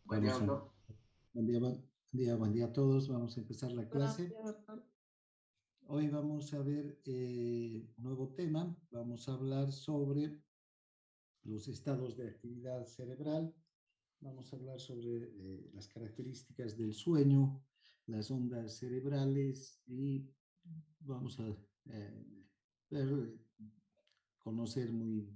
Buen día, doctor. Buen día a todos. Vamos a empezar la Buenos clase. días, doctor. Hoy vamos a ver un nuevo tema. Vamos a hablar sobre los estados de actividad cerebral. Vamos a hablar sobre las características del sueño, las ondas cerebrales y vamos a ver, conocer muy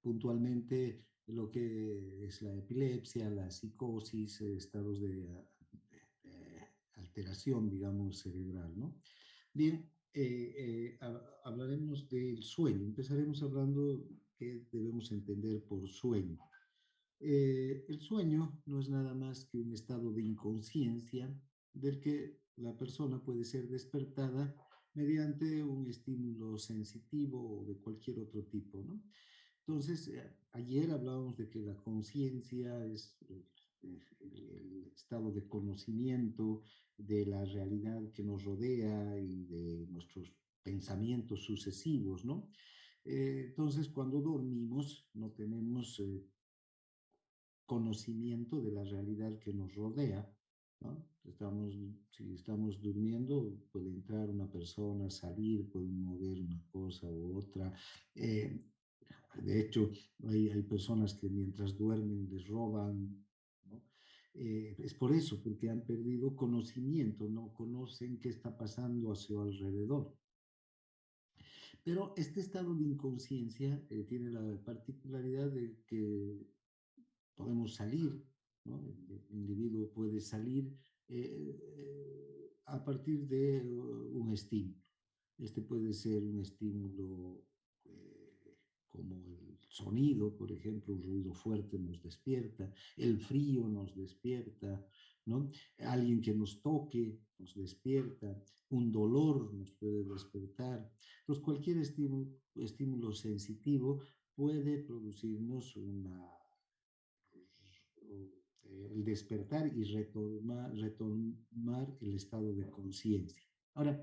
puntualmente lo que es la epilepsia, la psicosis, estados de alteración, digamos, cerebral, ¿no? Bien, hablaremos del sueño. Empezaremos hablando qué debemos entender por sueño. El sueño no es nada más que un estado de inconsciencia del que la persona puede ser despertada mediante un estímulo sensitivo o de cualquier otro tipo, ¿no? Entonces, ayer hablábamos de que la conciencia es el estado de conocimiento de la realidad que nos rodea y de nuestros pensamientos sucesivos, ¿no? Entonces, cuando dormimos, no tenemos conocimiento de la realidad que nos rodea, ¿no? Si estamos durmiendo, puede entrar una persona, salir, puede mover una cosa u otra. Eh, de hecho, hay personas que mientras duermen les roban, ¿no? Es por eso, porque han perdido conocimiento, no conocen qué está pasando a su alrededor. Pero este estado de inconsciencia tiene la particularidad de que podemos salir, ¿no? El individuo puede salir a partir de un estímulo. Este puede ser un estímulo como el sonido, por ejemplo, un ruido fuerte nos despierta, el frío nos despierta, ¿no? Alguien que nos toque nos despierta, un dolor nos puede despertar. Entonces, cualquier estímulo sensitivo puede producirnos el despertar y retomar el estado de conciencia. Ahora,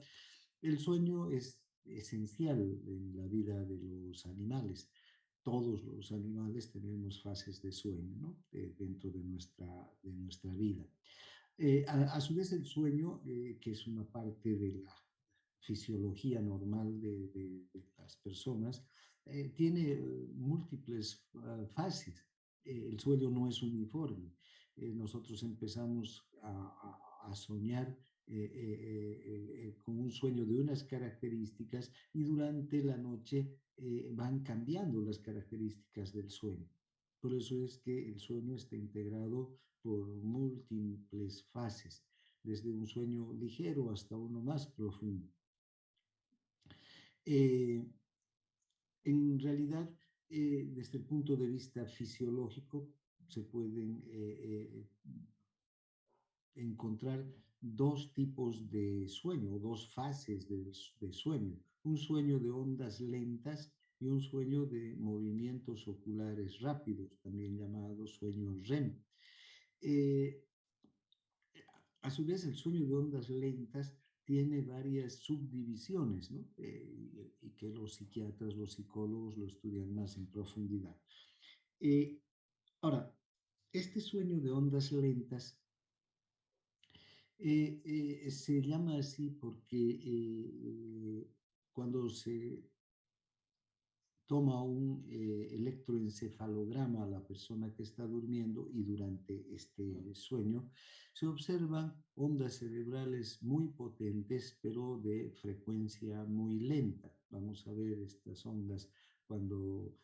el sueño es esencial en la vida de los animales. Todos los animales tenemos fases de sueño, ¿no? Dentro de nuestra vida. A su vez, el sueño, que es una parte de la fisiología normal de las personas, tiene múltiples fases. El sueño no es uniforme. Nosotros empezamos a soñar con un sueño de unas características y durante la noche van cambiando las características del sueño. Por eso es que el sueño está integrado por múltiples fases, desde un sueño ligero hasta uno más profundo. Eh, en realidad, desde el punto de vista fisiológico, se pueden encontrar dos tipos de sueño, dos fases de sueño. Un sueño de ondas lentas y un sueño de movimientos oculares rápidos, también llamado sueño REM. A su vez, el sueño de ondas lentas tiene varias subdivisiones, ¿no? Y que los psiquiatras, los psicólogos lo estudian más en profundidad. Ahora, este sueño de ondas lentas se llama así porque cuando se toma un electroencefalograma a la persona que está durmiendo y durante este sueño se observan ondas cerebrales muy potentes pero de frecuencia muy lenta. Vamos a ver estas ondas cuando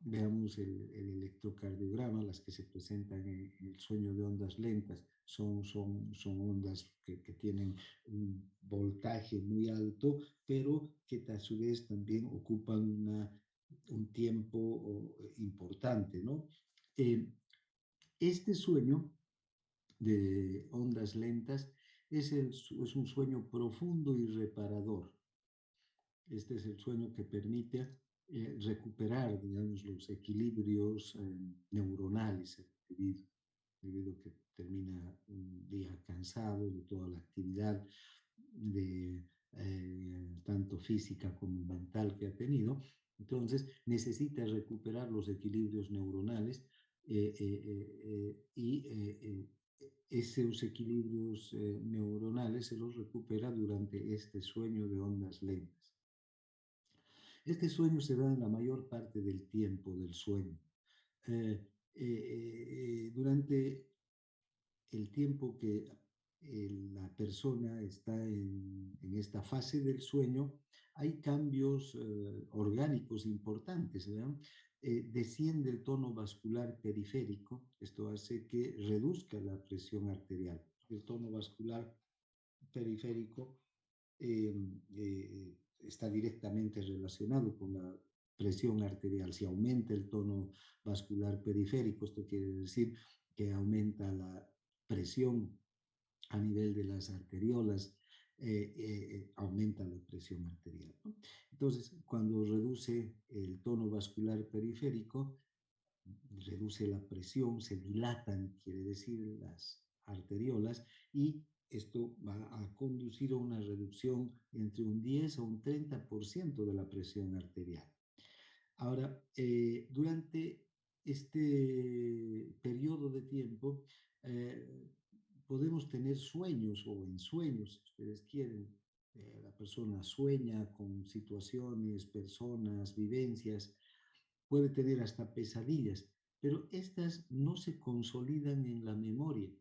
veamos el electrocardiograma, las que se presentan en el sueño de ondas lentas, son ondas que tienen un voltaje muy alto, pero que a su vez también ocupan un tiempo importante, ¿no? Este sueño de ondas lentas es un sueño profundo y reparador. Este es el sueño que permite recuperar, digamos, los equilibrios neuronales debido a que termina un día cansado de toda la actividad de tanto física como mental que ha tenido. Entonces necesita recuperar los equilibrios neuronales esos equilibrios neuronales se los recupera durante este sueño de ondas lentas. Este sueño se da en la mayor parte del tiempo del sueño. Durante el tiempo que la persona está en esta fase del sueño, hay cambios orgánicos importantes, ¿verdad? Desciende el tono vascular periférico, esto hace que reduzca la presión arterial. El tono vascular periférico eh, está directamente relacionado con la presión arterial. Si aumenta el tono vascular periférico, esto quiere decir que aumenta la presión a nivel de las arteriolas, aumenta la presión arterial, ¿no? Entonces, cuando reduce el tono vascular periférico, reduce la presión, se dilatan, quiere decir, las arteriolas, y esto va a conducir a una reducción entre un 10 a un 30% de la presión arterial. Ahora, durante este periodo de tiempo, podemos tener sueños o ensueños, si ustedes quieren. La persona sueña con situaciones, personas, vivencias, puede tener hasta pesadillas, pero estas no se consolidan en la memoria.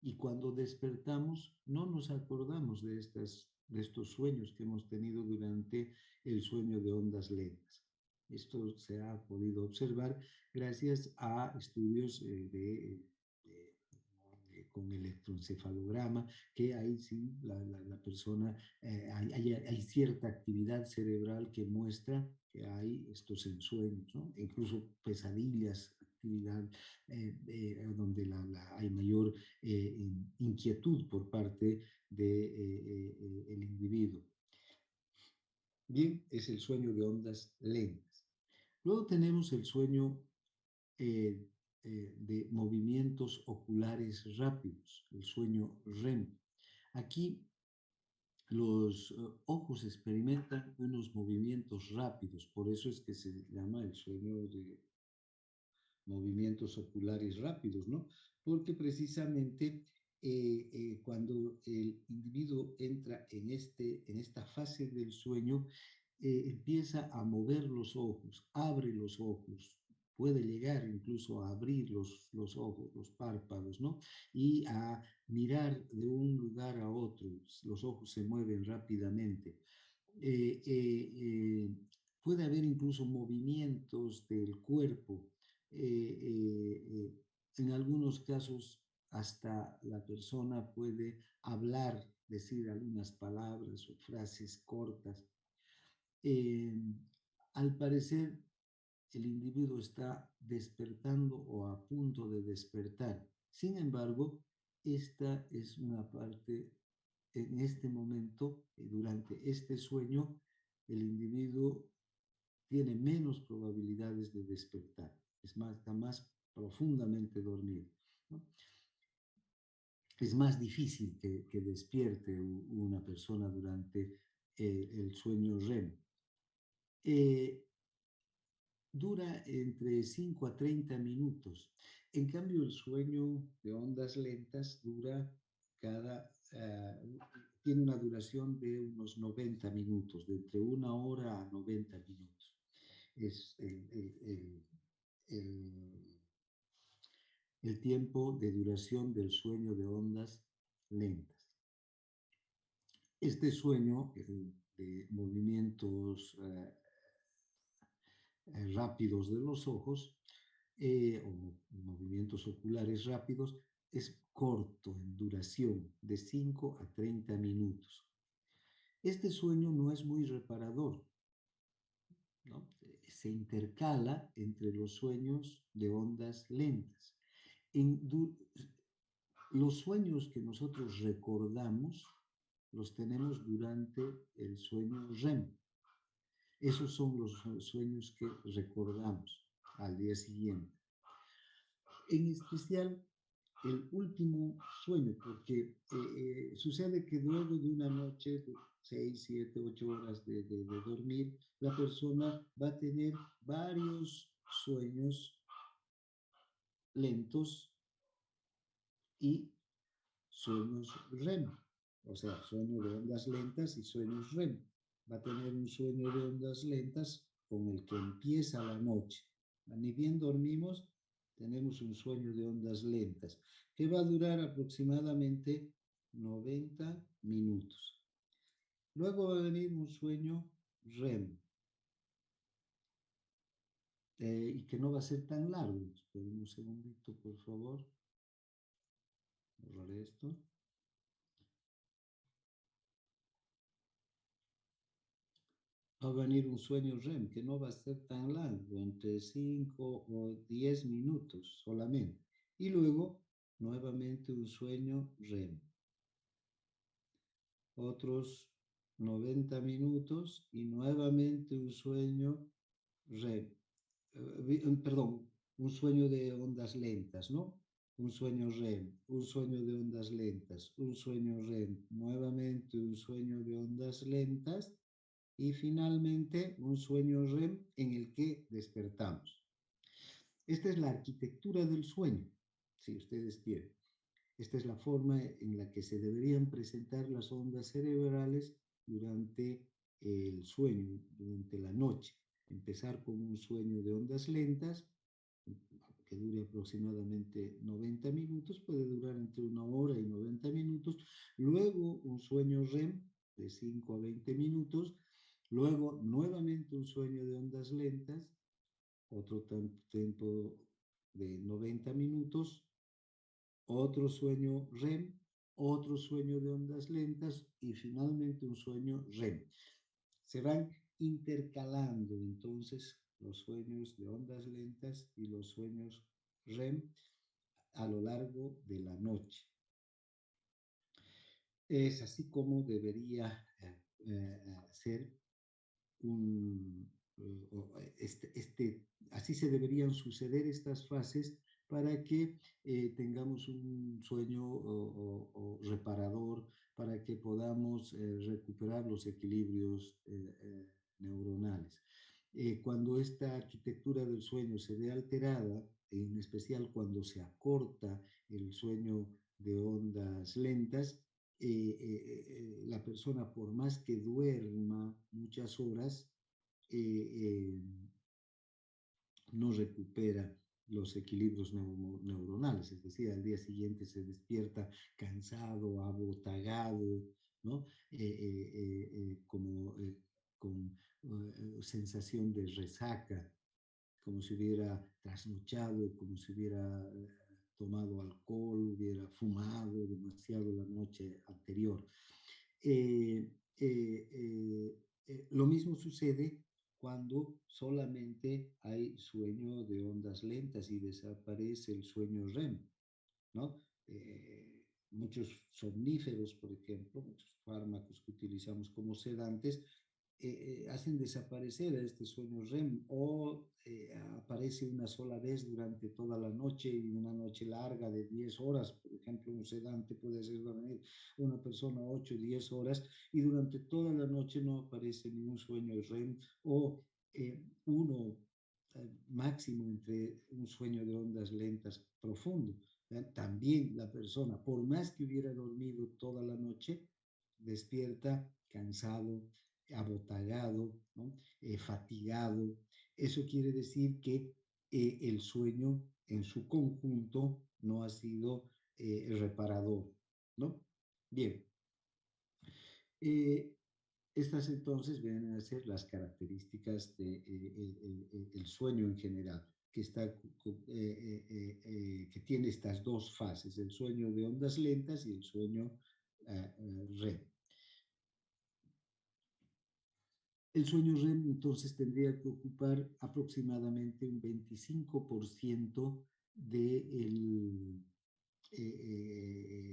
Y cuando despertamos, no nos acordamos de estos sueños que hemos tenido durante el sueño de ondas lentas. Esto se ha podido observar gracias a estudios con electroencefalograma, que ahí sí la persona, hay cierta actividad cerebral que muestra que hay estos ensueños, ¿no? Incluso pesadillas, actividad donde hay mayor inquietud por parte del individuo. Bien, es el sueño de ondas lentas. Luego tenemos el sueño eh, de movimientos oculares rápidos, el sueño REM. Aquí los ojos experimentan unos movimientos rápidos, por eso es que se llama el sueño de movimientos oculares rápidos, ¿no? Porque precisamente cuando el individuo entra en esta fase del sueño, empieza a mover los ojos, abre los ojos, puede llegar incluso a abrir los ojos, los párpados, ¿no? Y a mirar de un lugar a otro, los ojos se mueven rápidamente. Eh, eh, eh, Puede haber incluso movimientos del cuerpo. eh, eh, eh, en algunos casos, hasta la persona puede hablar, decir algunas palabras o frases cortas. Eh, Al parecer, el individuo está despertando o a punto de despertar. Sin embargo, esta es una parte, en este momento, durante este sueño, el individuo tiene menos probabilidades de despertar, es más, está más profundamente dormido, ¿no? Es más difícil que despierte una persona durante el sueño REM. Eh, Dura entre 5 a 30 minutos. En cambio, el sueño de ondas lentas tiene una duración de unos 90 minutos, de entre 1 hora a 90 minutos. Es el tiempo de duración del sueño de ondas lentas. Este sueño de movimientos rápidos de los ojos o movimientos oculares rápidos es corto en duración, de 5 a 30 minutos. Este sueño no es muy reparador, ¿no? Se intercala entre los sueños de ondas lentas. Los sueños que nosotros recordamos los tenemos durante el sueño REM. Esos son los sueños que recordamos al día siguiente. En especial el último sueño, porque sucede que luego de una noche de 6, 7, 8 horas de dormir, la persona va a tener varios sueños lentos y sueños REM, o sea, sueño de ondas lentas y sueños REM. Va a tener un sueño de ondas lentas con el que empieza la noche. Ni bien dormimos, tenemos un sueño de ondas lentas que va a durar aproximadamente 90 minutos. Luego va a venir un sueño REM y que no va a ser tan largo. Esperen un segundito, por favor. Borrar esto. Va a venir un sueño REM que no va a ser tan largo, entre 5 o 10 minutos solamente. Y luego, nuevamente un sueño REM. Otros 90 minutos y nuevamente un sueño REM. Perdón, un sueño de ondas lentas, ¿no? Un sueño REM, un sueño de ondas lentas, un sueño REM, nuevamente un sueño de ondas lentas y finalmente un sueño REM en el que despertamos. Esta es la arquitectura del sueño, si ustedes quieren. Esta es la forma en la que se deberían presentar las ondas cerebrales durante el sueño, durante la noche. Empezar con un sueño de ondas lentas, que dure aproximadamente 90 minutos, puede durar entre 1 hora y 90 minutos. Luego un sueño REM de 5 a 20 minutos. Luego nuevamente un sueño de ondas lentas, otro tiempo de 90 minutos, otro sueño REM, otro sueño de ondas lentas y finalmente un sueño REM. Se van intercalando entonces los sueños de ondas lentas y los sueños REM a lo largo de la noche. Es así como debería ser así se deberían suceder estas fases para que tengamos un sueño reparador, para que podamos recuperar los equilibrios neuronales. Cuando esta arquitectura del sueño se ve alterada, en especial cuando se acorta el sueño de ondas lentas, la persona, por más que duerma muchas horas, no recupera los equilibrios neuronales, es decir, al día siguiente se despierta cansado, abotagado, ¿no? Como con sensación de resaca, como si hubiera trasnochado, como si hubiera tomado alcohol, hubiera fumado demasiado la noche anterior. Lo mismo sucede cuando solamente hay sueño de ondas lentas y desaparece el sueño REM, ¿no? Muchos somníferos, por ejemplo, muchos fármacos que utilizamos como sedantes, hacen desaparecer a este sueño REM o aparece una sola vez durante toda la noche y una noche larga de 10 horas, por ejemplo, un sedante puede hacer dormir a una persona 8 o 10 horas y durante toda la noche no aparece ningún sueño REM o uno máximo entre un sueño de ondas lentas profundo. También la persona, por más que hubiera dormido toda la noche, despierta cansado, abotagado, ¿no? Fatigado. Eso quiere decir que el sueño en su conjunto no ha sido reparador, ¿no? Bien. Estas entonces vienen a ser las características del el sueño en general, que, que tiene estas dos fases, el sueño de ondas lentas y el sueño REM. El sueño REM entonces tendría que ocupar aproximadamente un 25% de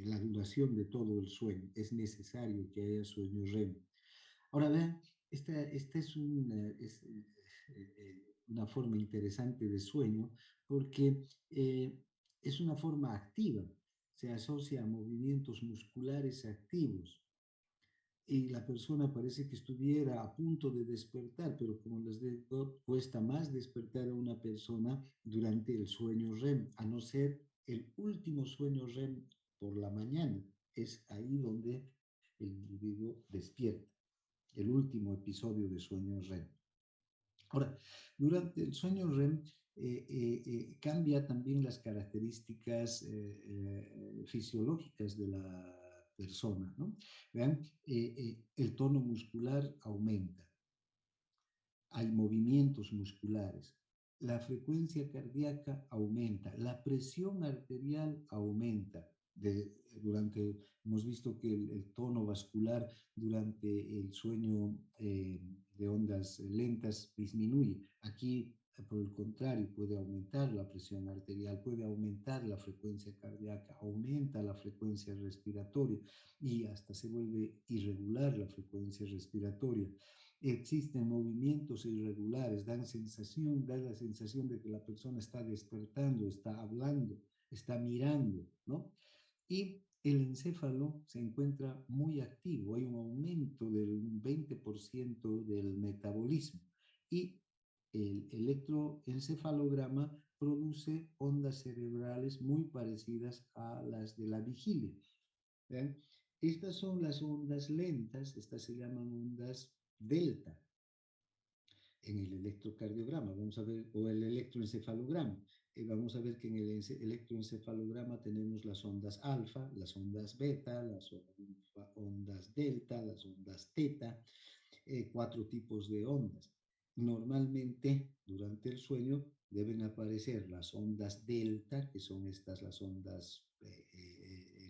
la duración de todo el sueño. Es necesario que haya sueño REM. Ahora vean, esta es una forma interesante de sueño porque es una forma activa, se asocia a movimientos musculares activos. y la persona parece que estuviera a punto de despertar, pero como les digo, cuesta más despertar a una persona durante el sueño REM, a no ser el último sueño REM por la mañana. Es ahí donde el individuo despierta, el último episodio de sueño REM. Ahora, durante el sueño REM cambia también las características fisiológicas de la persona, ¿no? Vean, el tono muscular aumenta, hay movimientos musculares, la frecuencia cardíaca aumenta, la presión arterial aumenta. Hemos visto que el tono vascular durante el sueño de ondas lentas disminuye. Aquí, por el contrario, puede aumentar la presión arterial, puede aumentar la frecuencia cardíaca, aumenta la frecuencia respiratoria y hasta se vuelve irregular la frecuencia respiratoria. Existen movimientos irregulares, da la sensación de que la persona está despertando, está hablando, está mirando, ¿no? Y el encéfalo se encuentra muy activo, hay un aumento del 20% del metabolismo y el electroencefalograma produce ondas cerebrales muy parecidas a las de la vigilia. ¿Vean? Estas son las ondas lentas, estas se llaman ondas delta en el electrocardiograma, vamos a ver, o el electroencefalograma. Vamos a ver que en el electroencefalograma tenemos las ondas alfa, las ondas beta, las ondas delta, las ondas teta, 4 tipos de ondas. Normalmente, durante el sueño, deben aparecer las ondas delta, que son estas las ondas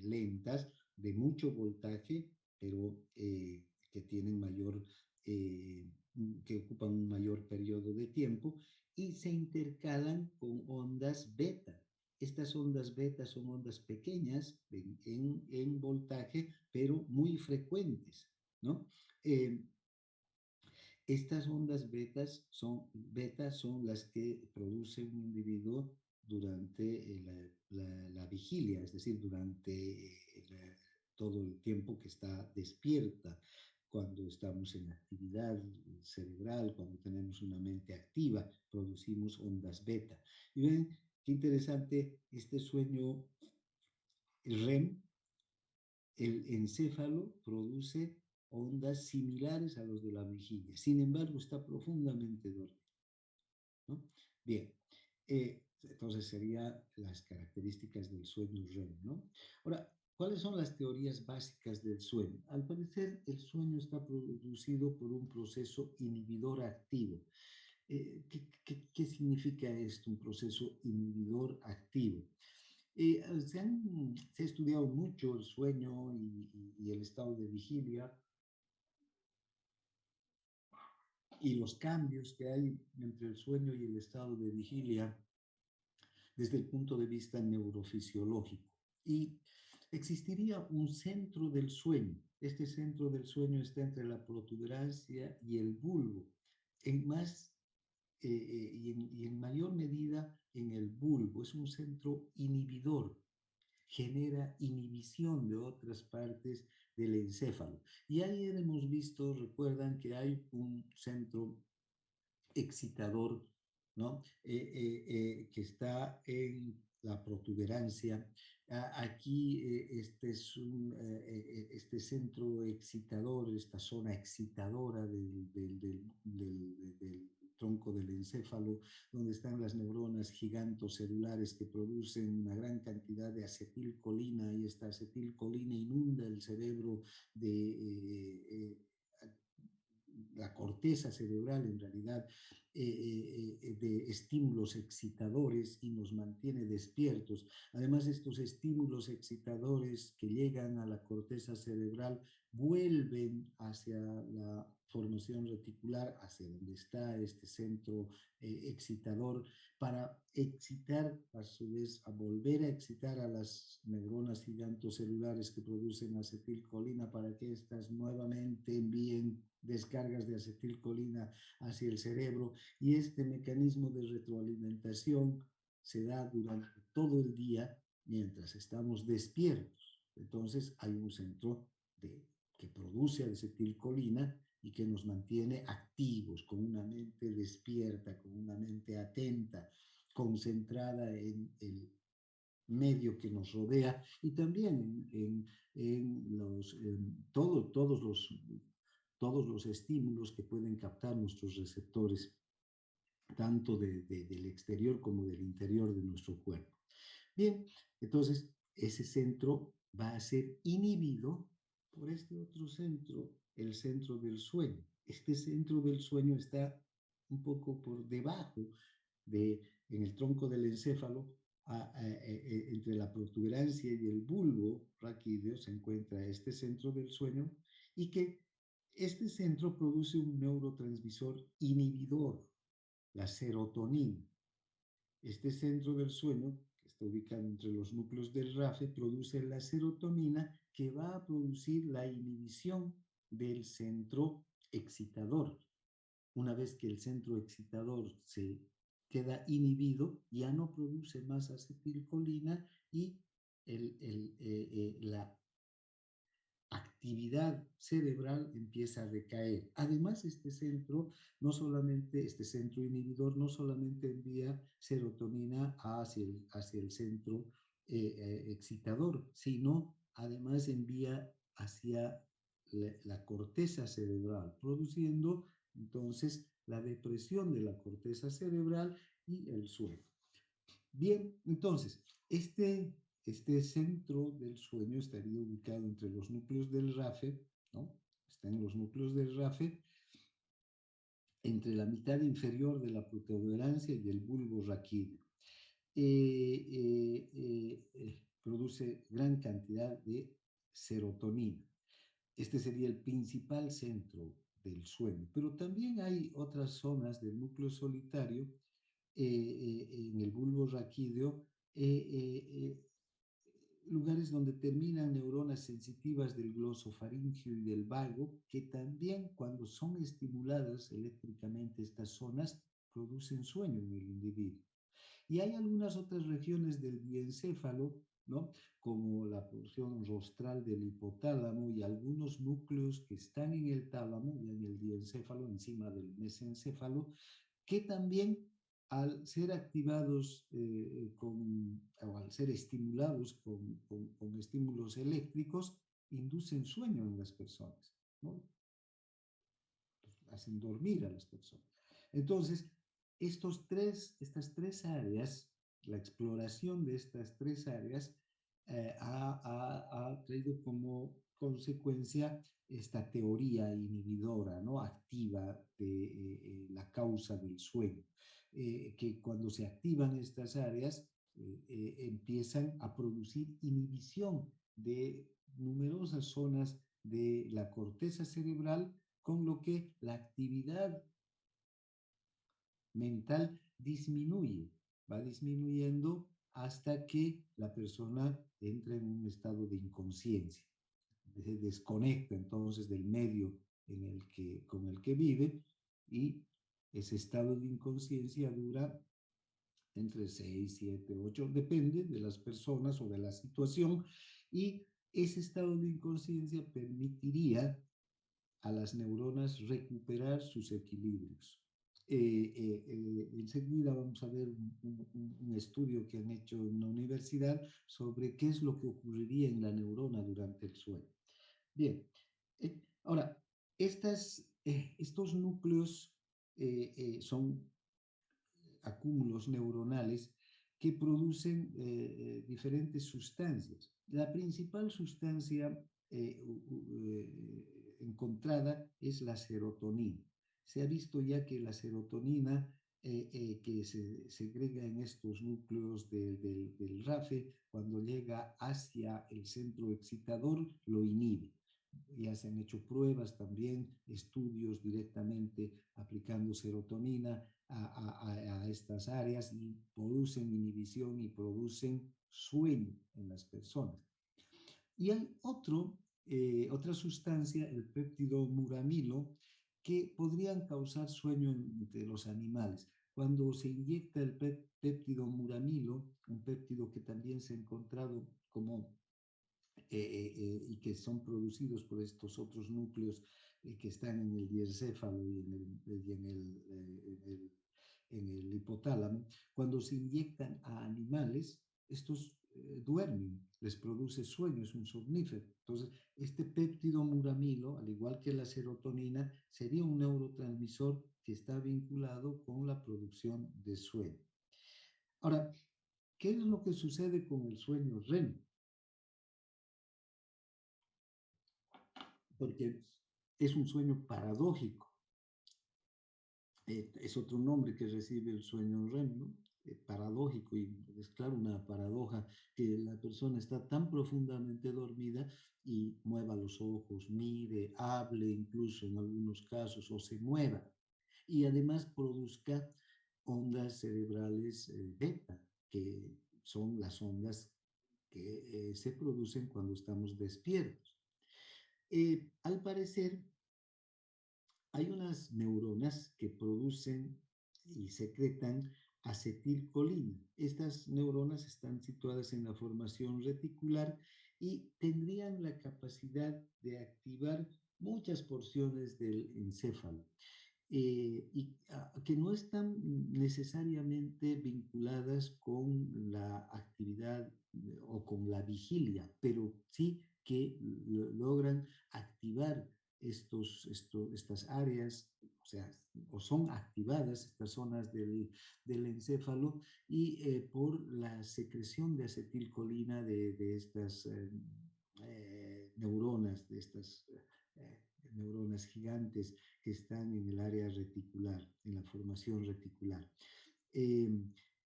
lentas, de mucho voltaje, pero que tienen mayor que ocupan un mayor periodo de tiempo y se intercalan con ondas beta. Estas ondas beta son ondas pequeñas en voltaje, pero muy frecuentes, ¿no? Estas ondas beta son las que produce un individuo durante la vigilia, es decir, durante todo el tiempo que está despierta, cuando estamos en actividad cerebral, cuando tenemos una mente activa, producimos ondas beta. Y ven qué interesante este sueño REM, el encéfalo produce ondas similares a los de la vigilia, sin embargo está profundamente dormido, ¿no? Bien, entonces serían las características del sueño REM, ¿no? Ahora, ¿cuáles son las teorías básicas del sueño? Al parecer, el sueño está producido por un proceso inhibidor activo. ¿Qué significa esto, un proceso inhibidor activo? Se ha estudiado mucho el sueño y el estado de vigilia y los cambios que hay entre el sueño y el estado de vigilia desde el punto de vista neurofisiológico. Y existiría un centro del sueño. Este centro del sueño está entre la protuberancia y el bulbo, en más y en mayor medida en el bulbo. Es un centro inhibidor, genera inhibición de otras partes del encéfalo. Y ayer hemos visto, recuerdan que hay un centro excitador, ¿no? Que está en la protuberancia. Aquí este centro excitador, esta zona excitadora del tronco del encéfalo, donde están las neuronas gigantocelulares que producen una gran cantidad de acetilcolina y esta acetilcolina inunda el cerebro de la corteza cerebral en realidad de estímulos excitadores y nos mantiene despiertos. Además, estos estímulos excitadores que llegan a la corteza cerebral vuelven hacia la formación reticular, hacia donde está este centro excitador, para excitar, a su vez, a volver a excitar a las neuronas gigantocelulares que producen acetilcolina para que éstas nuevamente envíen descargas de acetilcolina hacia el cerebro y este mecanismo de retroalimentación se da durante todo el día mientras estamos despiertos. Entonces hay un centro que produce acetilcolina y que nos mantiene activos, con una mente despierta, con una mente atenta, concentrada en el medio que nos rodea y también todos los estímulos que pueden captar nuestros receptores, tanto del exterior como del interior de nuestro cuerpo. Bien, entonces ese centro va a ser inhibido por este otro centro, el centro del sueño. Este centro del sueño está un poco por debajo en el tronco del encéfalo, entre la protuberancia y el bulbo raquídeo se encuentra este centro del sueño y que este centro produce un neurotransmisor inhibidor, la serotonina. Este centro del sueño, que está ubicado entre los núcleos del RAFE, produce la serotonina que va a producir la inhibición del centro excitador. Una vez que el centro excitador se queda inhibido, ya no produce más acetilcolina y la actividad cerebral empieza a decaer. Además, este centro inhibidor no solamente envía serotonina hacia el centro excitador, sino además envía hacia la corteza cerebral, produciendo entonces la depresión de la corteza cerebral y el sueño. Bien, entonces, este centro del sueño estaría ubicado entre los núcleos del RAFE, ¿no? Está en los núcleos del RAFE, entre la mitad inferior de la protuberancia y el bulbo raquídeo. Produce gran cantidad de serotonina. Este sería el principal centro del sueño, pero también hay otras zonas del núcleo solitario en el bulbo raquídeo, lugares donde terminan neuronas sensitivas del glosofaringio y del vago, que también cuando son estimuladas eléctricamente estas zonas, producen sueño en el individuo. Y hay algunas otras regiones del diencéfalo, ¿no? Como la porción rostral del hipotálamo y algunos núcleos que están en el tálamo y en el diencéfalo, encima del mesencéfalo, que también al ser activados o al ser estimulados con estímulos eléctricos, inducen sueño en las personas, ¿no? Hacen dormir a las personas. Entonces, estas tres áreas, la exploración de estas tres áreas ha traído como consecuencia esta teoría inhibidora, ¿no? Activa de la causa del sueño, que cuando se activan estas áreas empiezan a producir inhibición de numerosas zonas de la corteza cerebral, con lo que la actividad mental disminuye, va disminuyendo hasta que la persona entra en un estado de inconsciencia, se desconecta entonces del medio con el que vive, y ese estado de inconsciencia dura entre 6, 7, 8, depende de las personas o de la situación, y ese estado de inconsciencia permitiría a las neuronas recuperar sus equilibrios. Enseguida vamos a ver un estudio que han hecho en una universidad sobre qué es lo que ocurriría en la neurona durante el sueño. Bien, ahora, estos núcleos son acúmulos neuronales que producen diferentes sustancias. La principal sustancia encontrada es la serotonina. Se ha visto ya que la serotonina que se segrega en estos núcleos del RAFE, cuando llega hacia el centro excitador, lo inhibe. Ya se han hecho pruebas también, estudios directamente aplicando serotonina a estas áreas, y producen inhibición y producen sueño en las personas. Y hay otra sustancia, el péptido muramilo, que podrían causar sueño entre los animales. Cuando se inyecta el péptido muramilo, un péptido que también se ha encontrado como y que son producidos por estos otros núcleos que están en el diencéfalo y en el hipotálamo, cuando se inyectan a animales, estos duermen, les produce sueño, es un somnífero. Entonces, este péptido muramilo, al igual que la serotonina, sería un neurotransmisor que está vinculado con la producción de sueño. Ahora, ¿qué es lo que sucede con el sueño REM? Porque es un sueño paradójico. Es otro nombre que recibe el sueño REM, ¿no? Paradójico, y es claro, una paradoja que la persona está tan profundamente dormida y mueva los ojos, mire, hable incluso en algunos casos o se mueva y además produzca ondas cerebrales beta, que son las ondas que se producen cuando estamos despiertos. Al parecer, hay unas neuronas que producen y secretan acetilcolina. Estas neuronas están situadas en la formación reticular y tendrían la capacidad de activar muchas porciones del encéfalo. Que no están necesariamente vinculadas con la actividad o con la vigilia, pero sí que logran activar estas áreas, o sea, o son activadas estas zonas del encéfalo y por la secreción de acetilcolina de estas neuronas, de estas neuronas gigantes que están en el área reticular, en la formación reticular. Eh,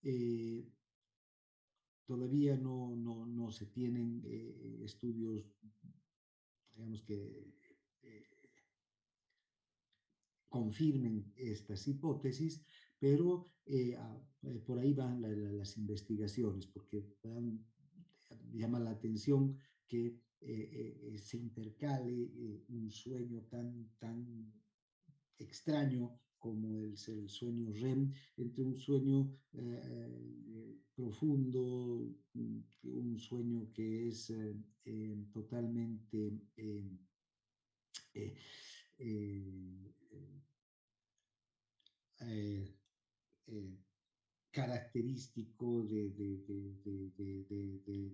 eh, Todavía no se tienen estudios, digamos que confirmen estas hipótesis, pero por ahí van las investigaciones, porque llama la atención que se intercale un sueño tan extraño como el sueño REM, entre un sueño profundo, un sueño que es totalmente eh, eh, eh, eh, característico de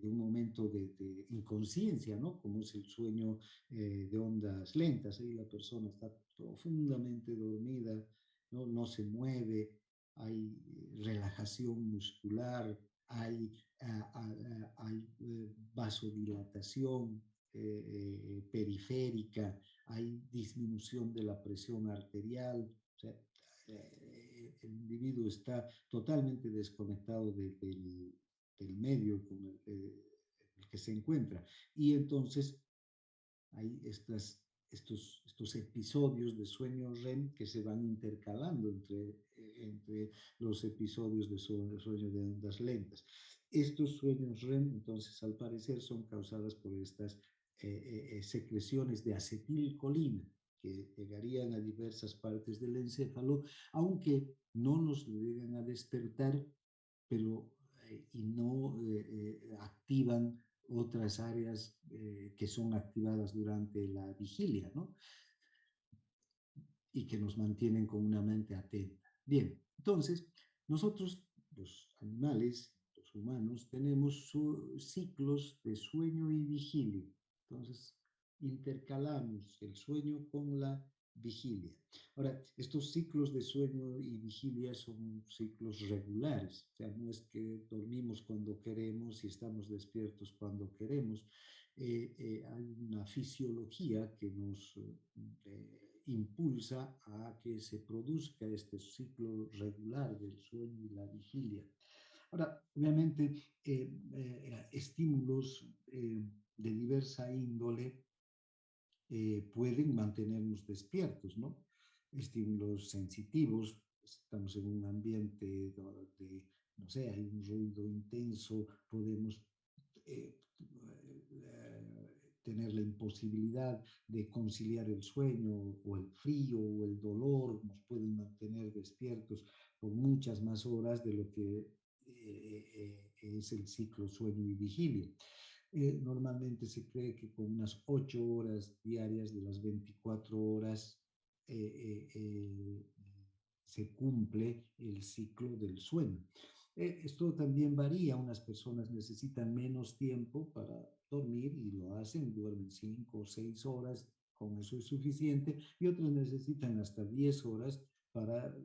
un momento de inconsciencia, ¿no? Como es el sueño de ondas lentas. Ahí la persona está profundamente dormida, no se mueve, hay relajación muscular, hay vasodilatación periférica, hay disminución de la presión arterial. O sea, el individuo está totalmente desconectado del medio con el que se encuentra. Y entonces hay estos episodios de sueño REM que se van intercalando entre los episodios de sueño de ondas lentas. Estos sueños REM, entonces, al parecer, son causadas por estas secreciones de acetilcolina que llegarían a diversas partes del encéfalo, aunque no nos llegan a despertar, pero y no activan otras áreas que son activadas durante la vigilia, ¿no? Y que nos mantienen con una mente atenta. Bien, entonces, nosotros, los animales, los humanos, tenemos ciclos de sueño y vigilia. Entonces, intercalamos el sueño con la vigilia. Ahora, estos ciclos de sueño y vigilia son ciclos regulares, o sea, no es que dormimos cuando queremos y estamos despiertos cuando queremos. Hay una fisiología que nos impulsa a que se produzca este ciclo regular del sueño y la vigilia. Ahora, obviamente, estímulos de diversa índole pueden mantenernos despiertos, ¿no? Estímulos sensitivos, estamos en un ambiente donde, no sé, hay un ruido intenso, podemos tener la imposibilidad de conciliar el sueño o el frío o el dolor, nos pueden mantener despiertos por muchas más horas de lo que es el ciclo sueño y vigilia. Normalmente se cree que con unas 8 horas diarias de las 24 horas eh, eh, eh, se cumple el ciclo del sueño. Esto también varía, unas personas necesitan menos tiempo para dormir y lo hacen, duermen 5 o 6 horas, con eso es suficiente, y otras necesitan hasta 10 horas para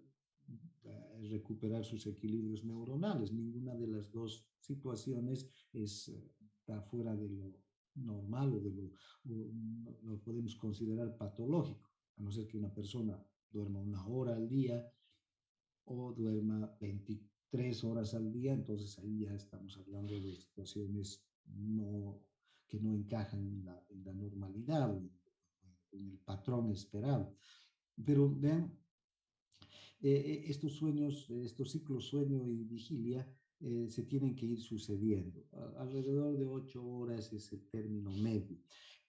recuperar sus equilibrios neuronales. Ninguna de las dos situaciones está fuera de lo normal o de lo podemos considerar patológico, a no ser que una persona duerma 1 hora al día o duerma 23 horas al día, entonces ahí ya estamos hablando de situaciones que no encajan en la normalidad o en el patrón esperado. Pero vean, estos sueños, estos ciclos sueño y vigilia se tienen que ir sucediendo. Alrededor de 8 horas es el término medio.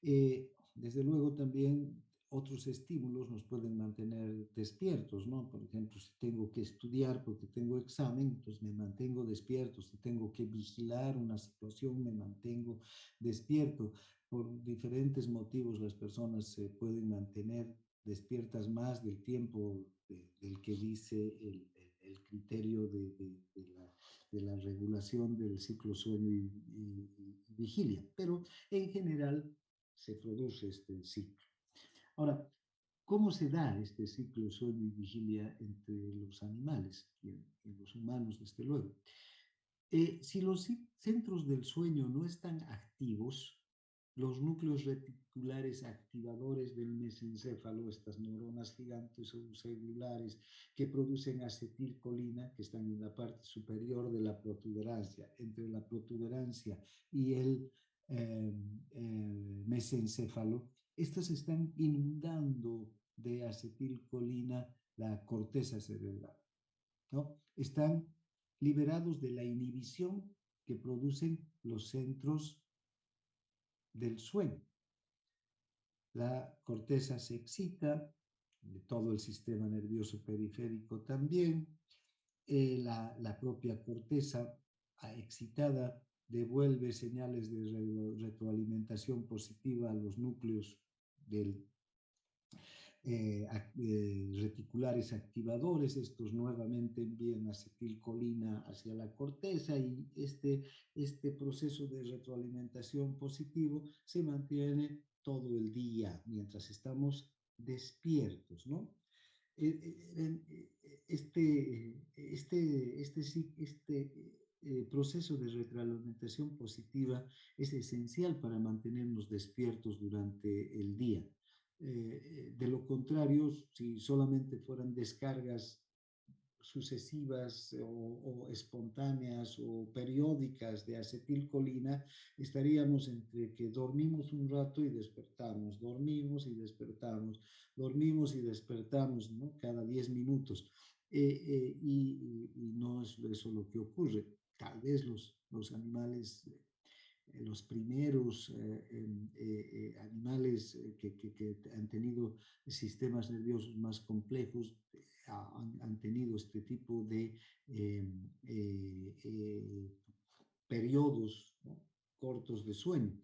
Desde luego también otros estímulos nos pueden mantener despiertos, ¿no? Por ejemplo, si tengo que estudiar porque tengo examen, entonces me mantengo despierto. Si tengo que vigilar una situación, me mantengo despierto. Por diferentes motivos las personas se pueden mantener despiertas más del tiempo del que dice el criterio de la regulación del ciclo sueño y vigilia, pero en general se produce este ciclo. Ahora, ¿cómo se da este ciclo sueño y vigilia entre los animales y en los humanos, desde luego? Si los centros del sueño no están activos, los núcleos reticulares activadores del mesencéfalo, estas neuronas gigantes o celulares que producen acetilcolina, que están en la parte superior de la protuberancia, entre la protuberancia y el eh, mesencéfalo, estas están inundando de acetilcolina la corteza cerebral, ¿no? Están liberados de la inhibición que producen los centros del sueño. La corteza se excita, todo el sistema nervioso periférico también, la propia corteza excitada devuelve señales de retroalimentación positiva a los núcleos del reticulares activadores, estos nuevamente envían acetilcolina hacia la corteza y este proceso de retroalimentación positivo se mantiene todo el día mientras estamos despiertos, ¿no? Este proceso de retroalimentación positiva es esencial para mantenernos despiertos durante el día. De lo contrario, si solamente fueran descargas sucesivas o espontáneas o periódicas de acetilcolina, estaríamos entre que dormimos un rato y despertamos, dormimos y despertamos, dormimos y despertamos, ¿no? Cada 10 minutos. Y no es eso lo que ocurre. Tal vez los animales los primeros animales que han tenido sistemas nerviosos más complejos han tenido este tipo de periodos, ¿no? Cortos de sueño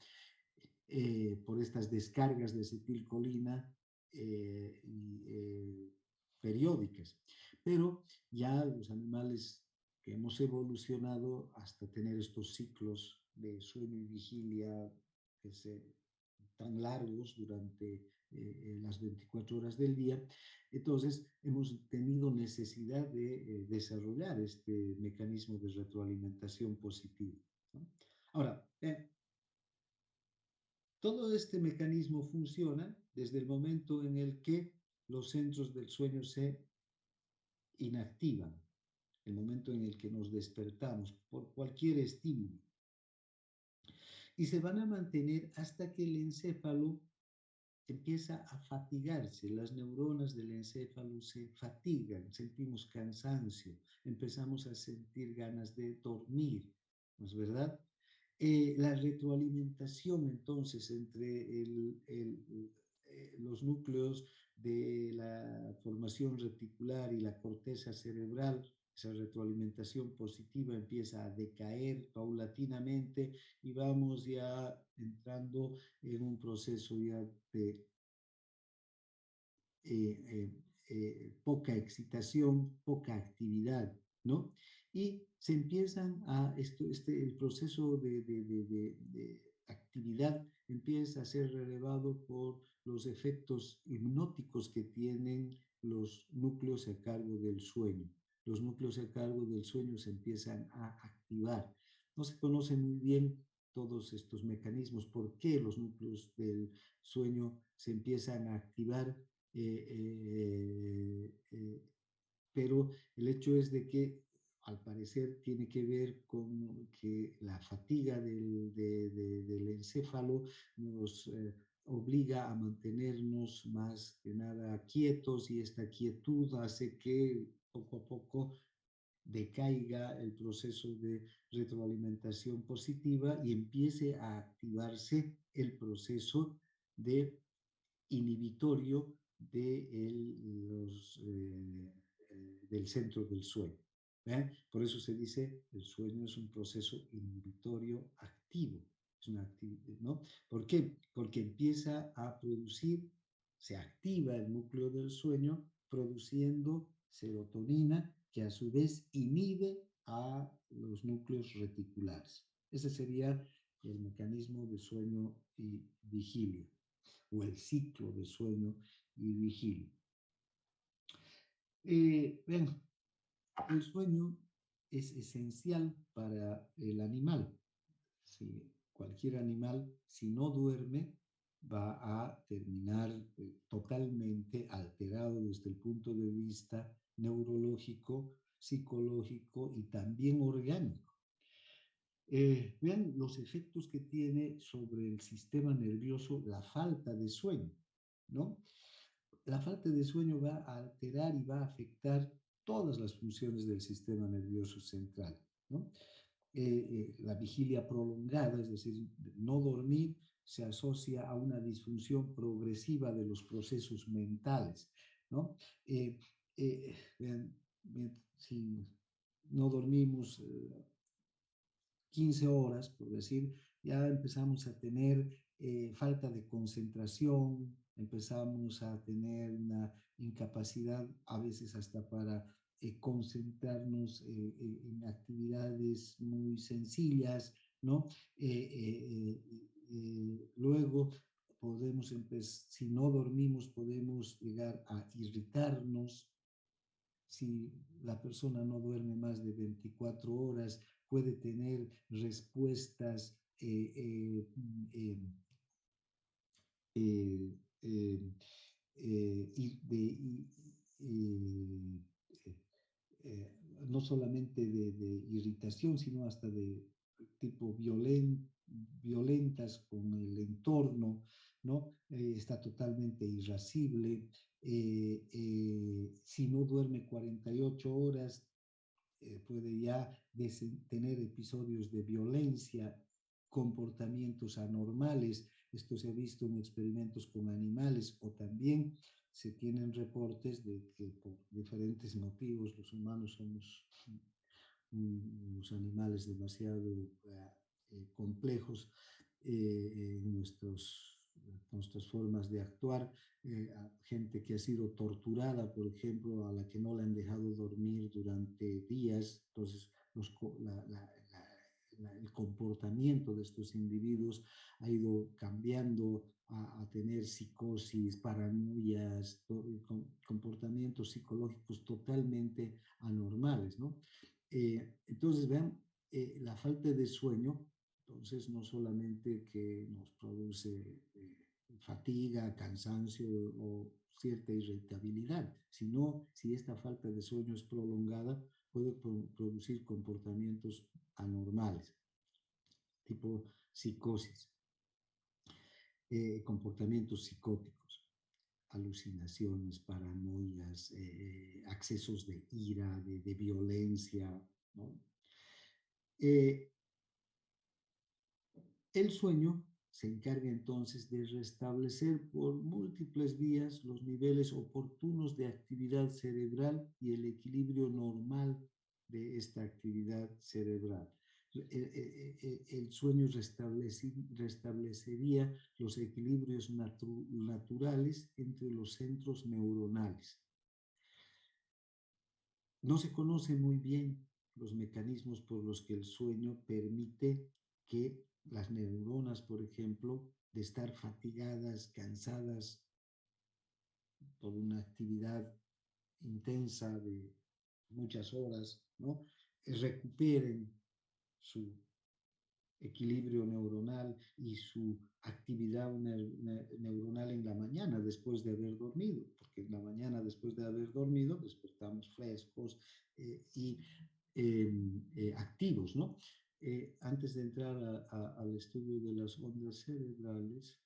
por estas descargas de acetilcolina periódicas. Pero ya los animales que hemos evolucionado hasta tener estos ciclos de sueño y vigilia que tan largos durante las 24 horas del día, entonces hemos tenido necesidad de desarrollar este mecanismo de retroalimentación positiva, ¿no? Ahora, todo este mecanismo funciona desde el momento en el que los centros del sueño se inactivan, el momento en el que nos despertamos por cualquier estímulo. Y se van a mantener hasta que el encéfalo empieza a fatigarse, las neuronas del encéfalo se fatigan, sentimos cansancio, empezamos a sentir ganas de dormir, ¿no es verdad? La retroalimentación entonces entre los núcleos de la formación reticular y la corteza cerebral esa retroalimentación positiva empieza a decaer paulatinamente y vamos ya entrando en un proceso ya de eh, poca excitación, poca actividad, ¿no? Y se empiezan a, el proceso de actividad empieza a ser relevado por los efectos hipnóticos que tienen los núcleos a cargo del sueño. Los núcleos a cargo del sueño se empiezan a activar. No se conoce muy bien todos estos mecanismos, por qué los núcleos del sueño se empiezan a activar, pero el hecho es de que al parecer tiene que ver con que la fatiga del encéfalo nos obliga a mantenernos más que nada quietos y esta quietud hace que poco a poco decaiga el proceso de retroalimentación positiva y empiece a activarse el proceso de inhibitorio de del centro del sueño. ¿Eh? Por eso se dice el sueño es un proceso inhibitorio activo. Es una ¿no? ¿Por qué? Porque empieza a producir, se activa el núcleo del sueño produciendo serotonina que a su vez inhibe a los núcleos reticulares. Ese sería el mecanismo de sueño y vigilia, o el ciclo de sueño y vigilia. Bien, el sueño es esencial para el animal. Si cualquier animal, si no duerme, va a terminar totalmente alterado desde el punto de vista neurológico, psicológico y también orgánico. Vean los efectos que tiene sobre el sistema nervioso la falta de sueño, ¿no? La falta de sueño va a alterar y va a afectar todas las funciones del sistema nervioso central, ¿no? La vigilia prolongada, es decir, no dormir, se asocia a una disfunción progresiva de los procesos mentales, ¿no? Vean, si no dormimos 15 horas, por decir, ya empezamos a tener falta de concentración, empezamos a tener una incapacidad a veces hasta para concentrarnos en actividades muy sencillas, ¿no? Luego podemos empezar, si no dormimos, podemos llegar a irritarnos. Si la persona no duerme más de 24 horas, puede tener respuestas eh, no solamente de irritación, sino hasta de tipo violentas con el entorno, ¿no? Está totalmente irascible. Si no duerme 48 horas, puede ya tener episodios de violencia, comportamientos anormales. Esto se ha visto en experimentos con animales o también se tienen reportes de que por diferentes motivos los humanos somos unos animales demasiado complejos en nuestras formas de actuar. Gente que ha sido torturada, por ejemplo, a la que no le han dejado dormir durante días, entonces el comportamiento de estos individuos ha ido cambiando a tener psicosis, paranoias, comportamientos psicológicos totalmente anormales, ¿no? Entonces, vean, la falta de sueño, entonces no solamente que nos produce fatiga, cansancio o cierta irritabilidad, sino si esta falta de sueño es prolongada, puede producir comportamientos anormales, tipo psicosis, comportamientos psicóticos, alucinaciones, paranoias, accesos de ira, de violencia, ¿no? El sueño se encarga entonces de restablecer por múltiples vías los niveles oportunos de actividad cerebral y el equilibrio normal de esta actividad cerebral. El sueño restablecería los equilibrios naturales entre los centros neuronales. No se conoce muy bien los mecanismos por los que el sueño permite que las neuronas, por ejemplo, de estar fatigadas, cansadas por una actividad intensa de muchas horas, ¿no? Recuperen su equilibrio neuronal y su actividad neuronal en la mañana después de haber dormido, porque en la mañana después de haber dormido despertamos frescos y activos, ¿no? Antes de entrar al estudio de las ondas cerebrales,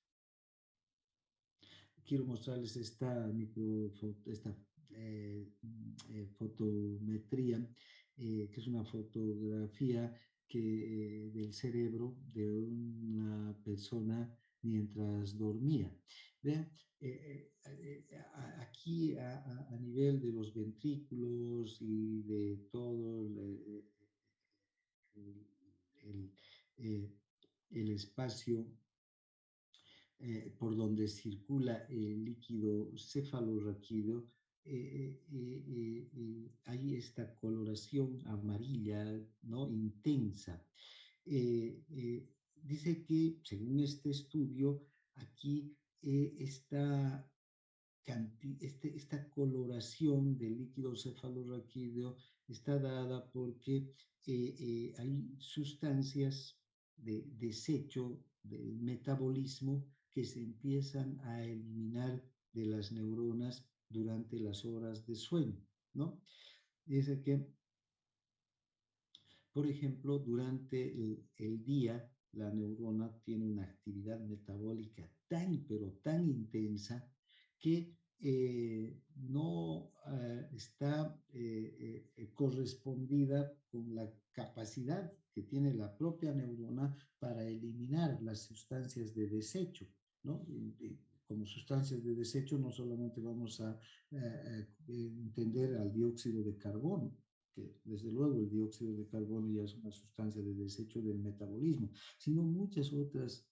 quiero mostrarles esta fotometría, que es una fotografía del cerebro de una persona mientras dormía. Vean, aquí a nivel de los ventrículos y de todo el, eh, el espacio por donde circula el líquido cefalorraquídeo, hay esta coloración amarilla, ¿no? Intensa. Dice que, según este estudio, aquí esta esta coloración del líquido cefalorraquídeo está dada porque hay sustancias de desecho del metabolismo que se empiezan a eliminar de las neuronas durante las horas de sueño, ¿no? Dice que, por ejemplo, durante el día, la neurona tiene una actividad metabólica tan, pero tan intensa que no está correspondida con la capacidad que tiene la propia neurona para eliminar las sustancias de desecho, ¿no? Como sustancias de desecho no solamente vamos a entender al dióxido de carbono, que desde luego el dióxido de carbono ya es una sustancia de desecho del metabolismo, sino muchas otras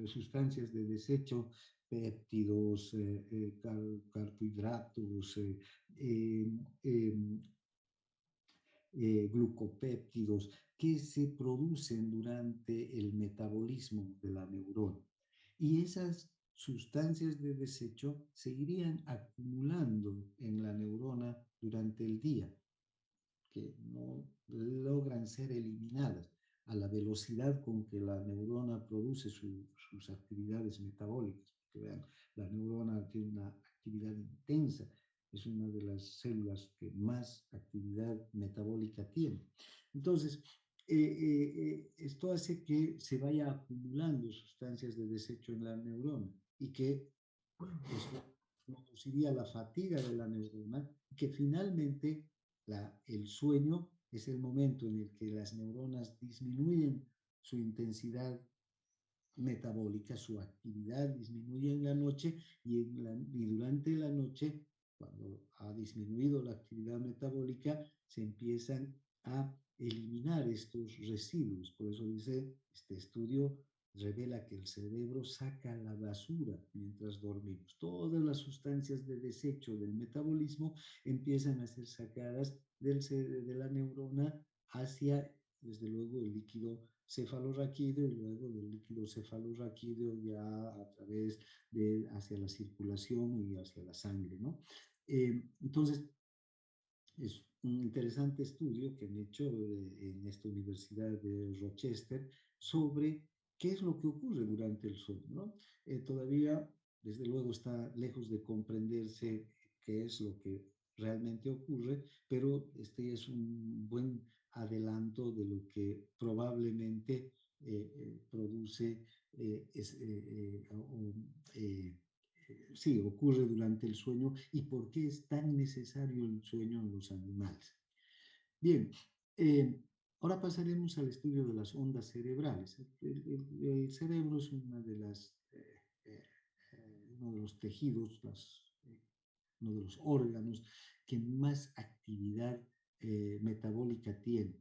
sustancias de desecho, péptidos, carbohidratos, glucopéptidos, que se producen durante el metabolismo de la neurona. Y esas sustancias de desecho seguirían acumulando en la neurona durante el día, que no logran ser eliminadas a la velocidad con que la neurona produce sus actividades metabólicas. Que vean, la neurona tiene una actividad intensa, es una de las células que más actividad metabólica tiene. Entonces, esto hace que se vaya acumulando sustancias de desecho en la neurona y que eso produciría la fatiga de la neurona y que finalmente el sueño es el momento en el que las neuronas disminuyen su intensidad metabólica, su actividad disminuye en la noche y durante la noche, cuando ha disminuido la actividad metabólica, se empiezan a eliminar estos residuos. Por eso dice, este estudio revela que el cerebro saca la basura mientras dormimos. Todas las sustancias de desecho del metabolismo empiezan a ser sacadas de la neurona hacia, desde luego, el líquido cefalorraquídeo y luego del líquido cefalorraquídeo ya a través de hacia la circulación y hacia la sangre, ¿no? Entonces, es un interesante estudio que han hecho en esta Universidad de Rochester sobre qué es lo que ocurre durante el sueño, ¿no? Todavía, desde luego, está lejos de comprenderse qué es lo que realmente ocurre, pero este es un buen adelanto de lo que probablemente produce sí, ocurre durante el sueño y por qué es tan necesario el sueño en los animales. Bien, eh, ahora pasaremos al estudio de las ondas cerebrales. El cerebro es uno de los tejidos, uno de los órganos que más actividad metabólica tiene.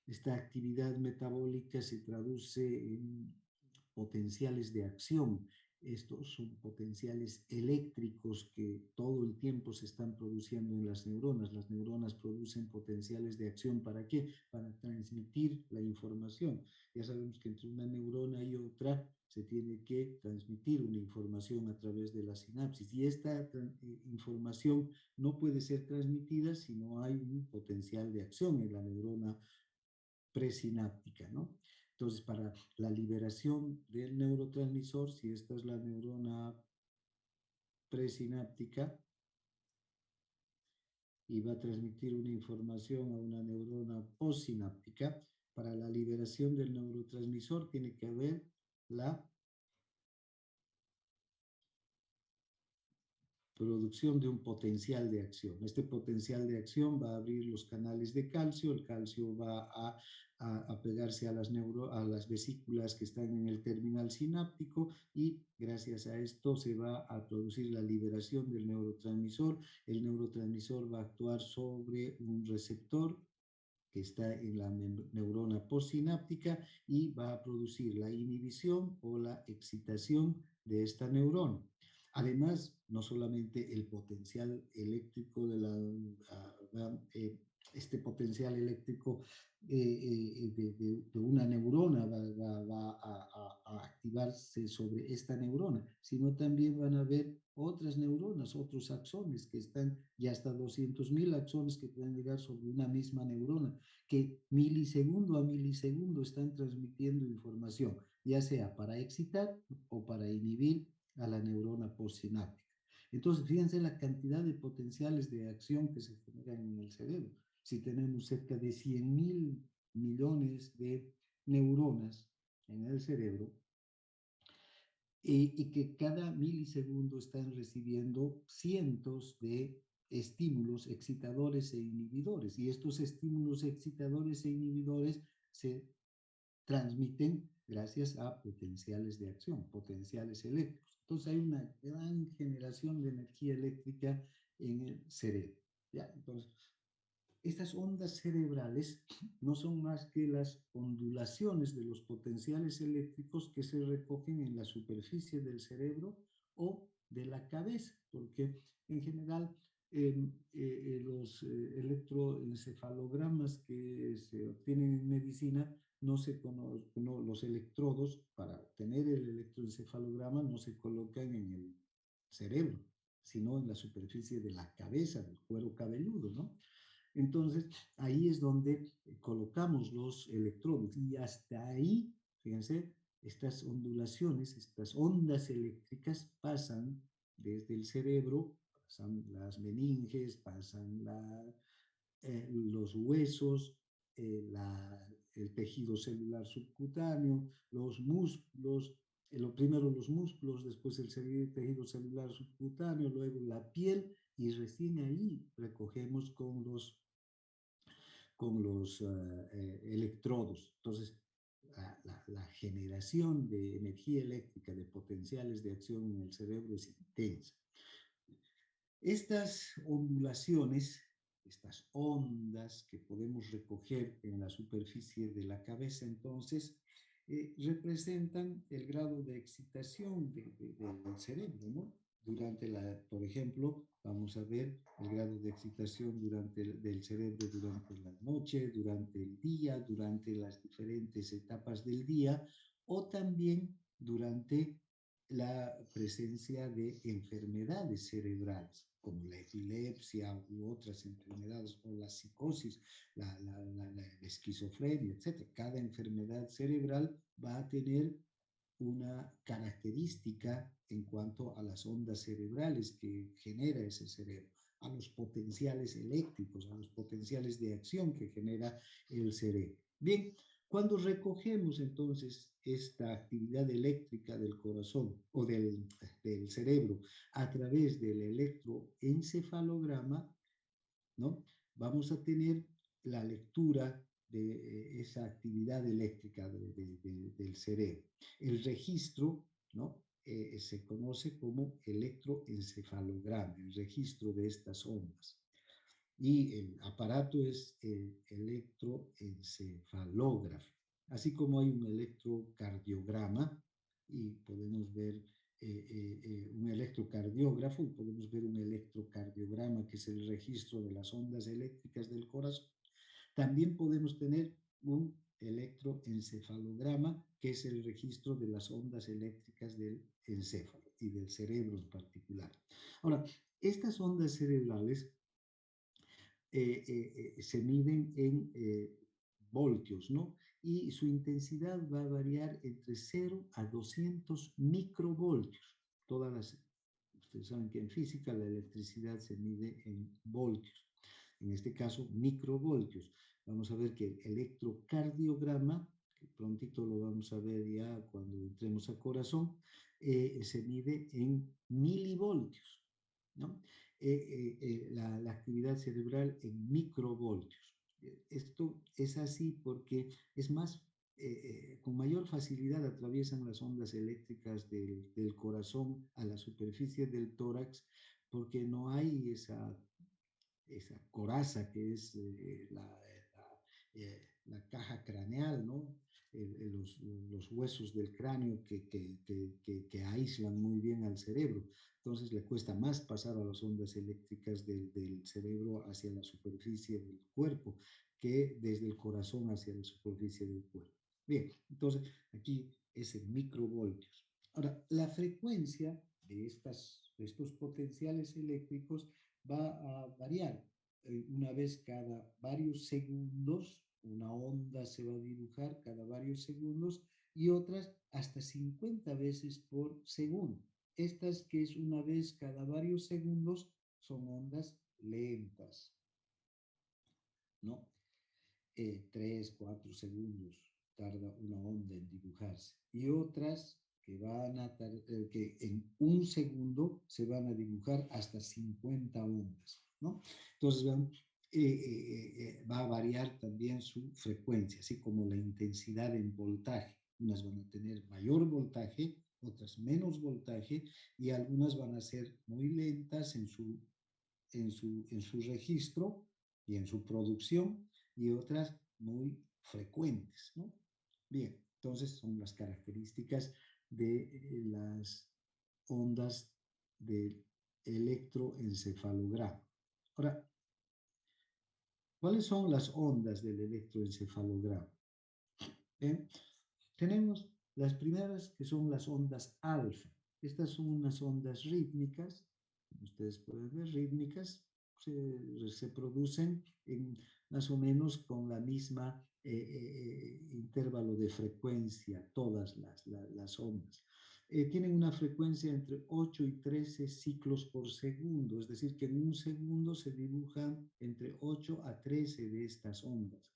Esta actividad metabólica se traduce en potenciales de acción. Estos son potenciales eléctricos que todo el tiempo se están produciendo en las neuronas. Las neuronas producen potenciales de acción. ¿Para qué? Para transmitir la información. Ya sabemos que entre una neurona y otra se tiene que transmitir una información a través de la sinapsis. Y esta información no puede ser transmitida si no hay un potencial de acción en la neurona presináptica, ¿no? Entonces, para la liberación del neurotransmisor, si esta es la neurona presináptica y va a transmitir una información a una neurona postsináptica, para la liberación del neurotransmisor tiene que haber la producción de un potencial de acción. Este potencial de acción va a abrir los canales de calcio, el calcio va a pegarse a a las vesículas que están en el terminal sináptico y gracias a esto se va a producir la liberación del neurotransmisor. El neurotransmisor va a actuar sobre un receptor que está en la neurona postsináptica y va a producir la inhibición o la excitación de esta neurona. Además, no solamente el potencial eléctrico este potencial eléctrico de una neurona va a activarse sobre esta neurona, sino también van a haber otras neuronas, otros axones que están, ya hasta 200.000 axones que pueden llegar sobre una misma neurona, que milisegundo a milisegundo están transmitiendo información, ya sea para excitar o para inhibir a la neurona postsináptica. Entonces, fíjense la cantidad de potenciales de acción que se generan en el cerebro. Si tenemos cerca de 100.000 millones de neuronas en el cerebro, y que cada milisegundo están recibiendo cientos de estímulos excitadores e inhibidores. Y estos estímulos excitadores e inhibidores se transmiten gracias a potenciales de acción, potenciales eléctricos. Entonces hay una gran generación de energía eléctrica en el cerebro. ¿Ya? Entonces, estas ondas cerebrales no son más que las ondulaciones de los potenciales eléctricos que se recogen en la superficie del cerebro o de la cabeza, porque en general los electroencefalogramas que se obtienen en medicina no se conocen, no, los electrodos para obtener el electroencefalograma no se colocan en el cerebro, sino en la superficie de la cabeza, del cuero cabelludo, ¿no? Entonces, ahí es donde colocamos los electrodos y hasta ahí, fíjense, estas ondulaciones, estas ondas eléctricas pasan desde el cerebro, pasan las meninges, pasan los huesos, el tejido celular subcutáneo, los músculos, primero los músculos, después el tejido celular subcutáneo, luego la piel, y recién ahí recogemos con los electrodos. Entonces, la generación de energía eléctrica, de potenciales de acción en el cerebro es intensa. Estas ondulaciones, estas ondas que podemos recoger en la superficie de la cabeza, entonces, representan el grado de excitación del cerebro, ¿no? Por ejemplo, vamos a ver el grado de excitación del cerebro durante la noche, durante el día, durante las diferentes etapas del día, o también durante la presencia de enfermedades cerebrales, como la epilepsia u otras enfermedades, o la psicosis, la esquizofrenia, etc. Cada enfermedad cerebral va a tener una característica en cuanto a las ondas cerebrales que genera ese cerebro, a los potenciales eléctricos, a los potenciales de acción que genera el cerebro. Bien, cuando recogemos entonces esta actividad eléctrica del corazón o del cerebro a través del electroencefalograma, ¿no? Vamos a tener la lectura de esa actividad eléctrica del cerebro. El registro, ¿no? Se conoce como electroencefalograma, el registro de estas ondas. y el aparato es el electroencefalógrafo, así como hay un electrocardiograma y podemos ver un electrocardiógrafo y podemos ver un electrocardiograma que es el registro de las ondas eléctricas del corazón. También podemos tener un electroencefalograma, que es el registro de las ondas eléctricas del encéfalo y del cerebro en particular. Ahora, estas ondas cerebrales se miden en voltios, ¿no? Y su intensidad va a variar entre 0 a 200 microvoltios. Ustedes saben que en física la electricidad se mide en voltios, en este caso microvoltios. Vamos a ver que el electrocardiograma, que prontito lo vamos a ver ya cuando entremos a corazón, se mide en milivoltios, ¿no? La actividad cerebral en microvoltios. Esto es así porque es más, con mayor facilidad atraviesan las ondas eléctricas del corazón a la superficie del tórax porque no hay esa coraza que es la caja craneal, ¿no? Los huesos del cráneo que aíslan muy bien al cerebro. Entonces le cuesta más pasar a las ondas eléctricas del cerebro hacia la superficie del cuerpo que desde el corazón hacia la superficie del cuerpo. Bien, entonces aquí es en microvoltios. Ahora, la frecuencia de estos potenciales eléctricos va a variar. Una vez cada varios segundos, una onda se va a dibujar cada varios segundos y otras hasta 50 veces por segundo. Estas que es una vez cada varios segundos son ondas lentas, ¿no? 3, 4 segundos tarda una onda en dibujarse y otras que en un segundo se van a dibujar hasta 50 ondas, ¿no? Entonces, vean, va a variar también su frecuencia, así como la intensidad en voltaje. Unas van a tener mayor voltaje, otras menos voltaje, y algunas van a ser muy lentas en su registro y en su producción, y otras muy frecuentes, ¿no? Bien, entonces son las características de las ondas del electroencefalograma. Ahora, ¿cuáles son las ondas del electroencefalograma? Bien, tenemos las primeras que son las ondas alfa. Estas son unas ondas rítmicas, ustedes pueden ver, rítmicas, se producen más o menos con la misma intervalo de frecuencia, todas las ondas. Tienen una frecuencia entre 8 y 13 ciclos por segundo, es decir, que en un segundo se dibujan entre 8 a 13 de estas ondas.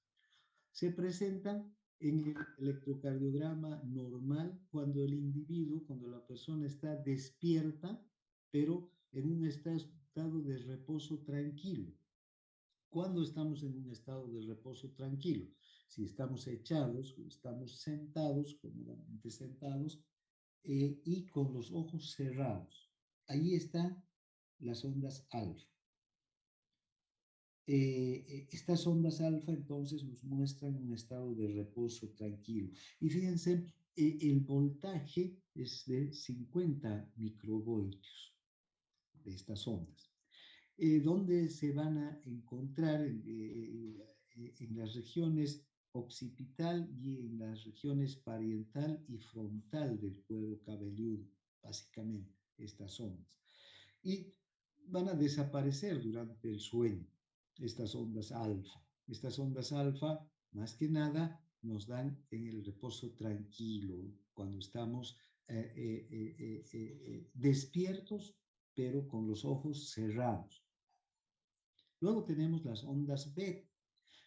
Se presentan en el electrocardiograma normal cuando el individuo, cuando la persona está despierta, pero en un estado de reposo tranquilo. ¿Cuándo estamos en un estado de reposo tranquilo? Si estamos echados o estamos sentados, cómodamente sentados, y con los ojos cerrados. Ahí están las ondas alfa. Estas ondas alfa entonces nos muestran un estado de reposo tranquilo. Y fíjense, el voltaje es de 50 microvoltios de estas ondas, donde se van a encontrar en las regiones occipital y en las regiones parietal y frontal del cuero cabelludo, básicamente, estas ondas. Y van a desaparecer durante el sueño, estas ondas alfa. Estas ondas alfa, más que nada, nos dan en el reposo tranquilo, cuando estamos despiertos, pero con los ojos cerrados. Luego tenemos las ondas beta.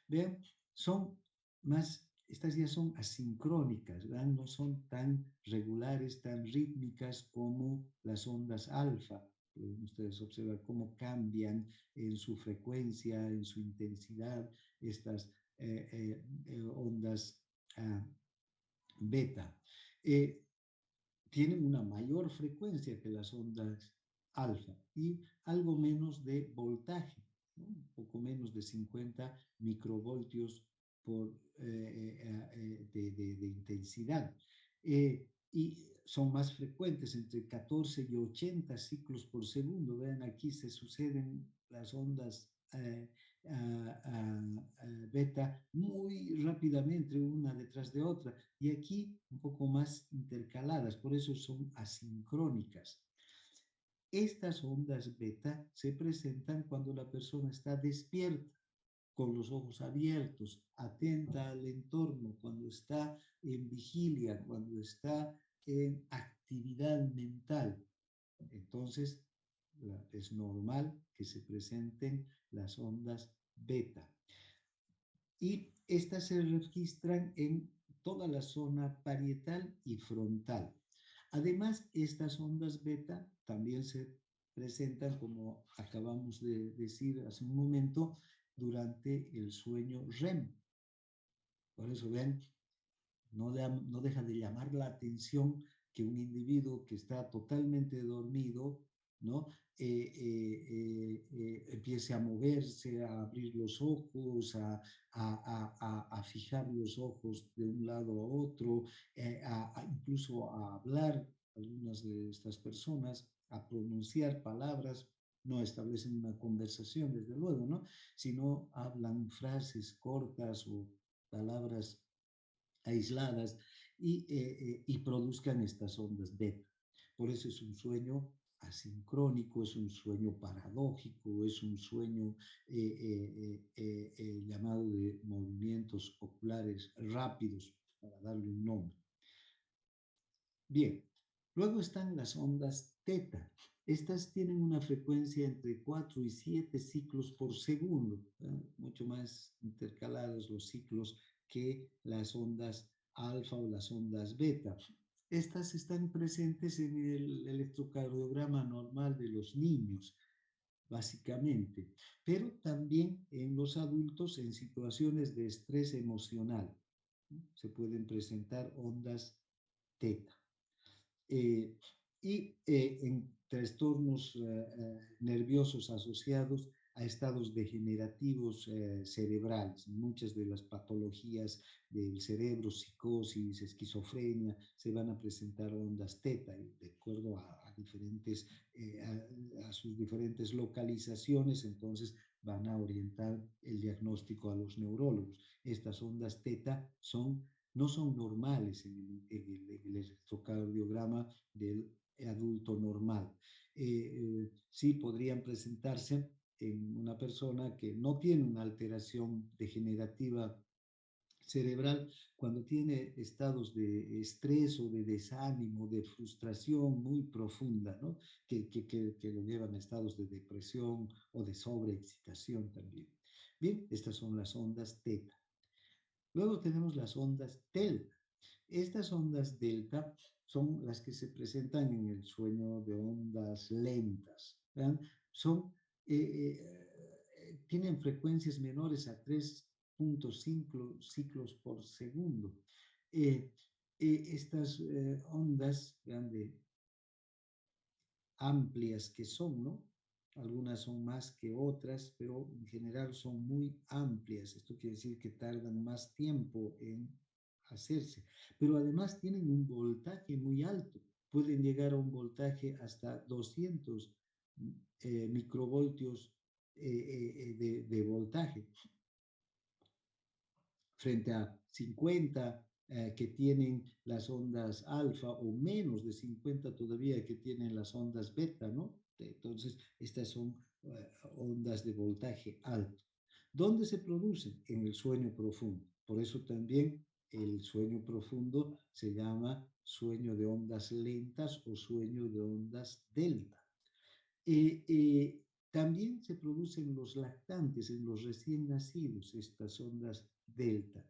Vean, son estas ya son asincrónicas, ¿verdad? No son tan regulares, tan rítmicas como las ondas alfa. Pueden ustedes observar cómo cambian en su frecuencia, en su intensidad, estas ondas beta. Tienen una mayor frecuencia que las ondas alfa y algo menos de voltaje. ¿no? Un poco menos de 50 microvoltios por, de intensidad. Y son más frecuentes, entre 14 y 80 ciclos por segundo. Vean, aquí se suceden las ondas beta muy rápidamente, una detrás de otra, y aquí un poco más intercaladas, por eso son asincrónicas. Estas ondas beta se presentan cuando la persona está despierta, con los ojos abiertos, atenta al entorno, cuando está en vigilia, cuando está en actividad mental. Entonces, es normal que se presenten las ondas beta. Y estas se registran en toda la zona parietal y frontal. Además, estas ondas beta también se presentan, como acabamos de decir hace un momento, durante el sueño REM. Por eso ven, no deja de llamar la atención que un individuo que está totalmente dormido, ¿no? Empiece a moverse, a abrir los ojos, a fijar los ojos de un lado a otro, incluso a hablar, algunas de estas personas, a pronunciar palabras, no establecen una conversación, desde luego, ¿no? Sino hablan frases cortas o palabras aisladas y produzcan estas ondas beta. Por eso es un sueño asincrónico, es un sueño paradójico, es un sueño llamado de movimientos oculares rápidos, para darle un nombre. Bien, luego están las ondas teta. Estas tienen una frecuencia entre 4 y 7 ciclos por segundo, mucho más intercalados los ciclos que las ondas alfa o las ondas beta. Estas están presentes en el electrocardiograma normal de los niños, básicamente, pero también en los adultos en situaciones de estrés emocional. Se pueden presentar ondas teta. En trastornos nerviosos asociados a estados degenerativos cerebrales. Muchas de las patologías del cerebro, psicosis, esquizofrenia, se van a presentar ondas teta y de acuerdo a diferentes, a sus diferentes localizaciones, entonces van a orientar el diagnóstico a los neurólogos. Estas ondas teta no son normales en el electrocardiograma del adulto normal. Sí podrían presentarse en una persona que no tiene una alteración degenerativa cerebral, cuando tiene estados de estrés o de desánimo, de frustración muy profunda, ¿no? que lo llevan a estados de depresión o de sobreexcitación también. Bien, estas son las ondas teta. Luego tenemos las ondas delta. Estas ondas delta son las que se presentan en el sueño de ondas lentas. ¿Vean? Tienen frecuencias menores a 3.5 ciclos por segundo. Estas ondas, vean, amplias que son, ¿no? Algunas son más que otras, pero en general son muy amplias. Esto quiere decir que tardan más tiempo en hacerse. Pero además tienen un voltaje muy alto. Pueden llegar a un voltaje hasta 200 microvoltios de voltaje, frente a 50 que tienen las ondas alfa, o menos de 50 todavía que tienen las ondas beta, ¿no? Entonces, estas son ondas de voltaje alto. ¿Dónde se producen? En el sueño profundo. Por eso también el sueño profundo se llama sueño de ondas lentas o sueño de ondas delta. También se producen los lactantes, en los recién nacidos, estas ondas delta,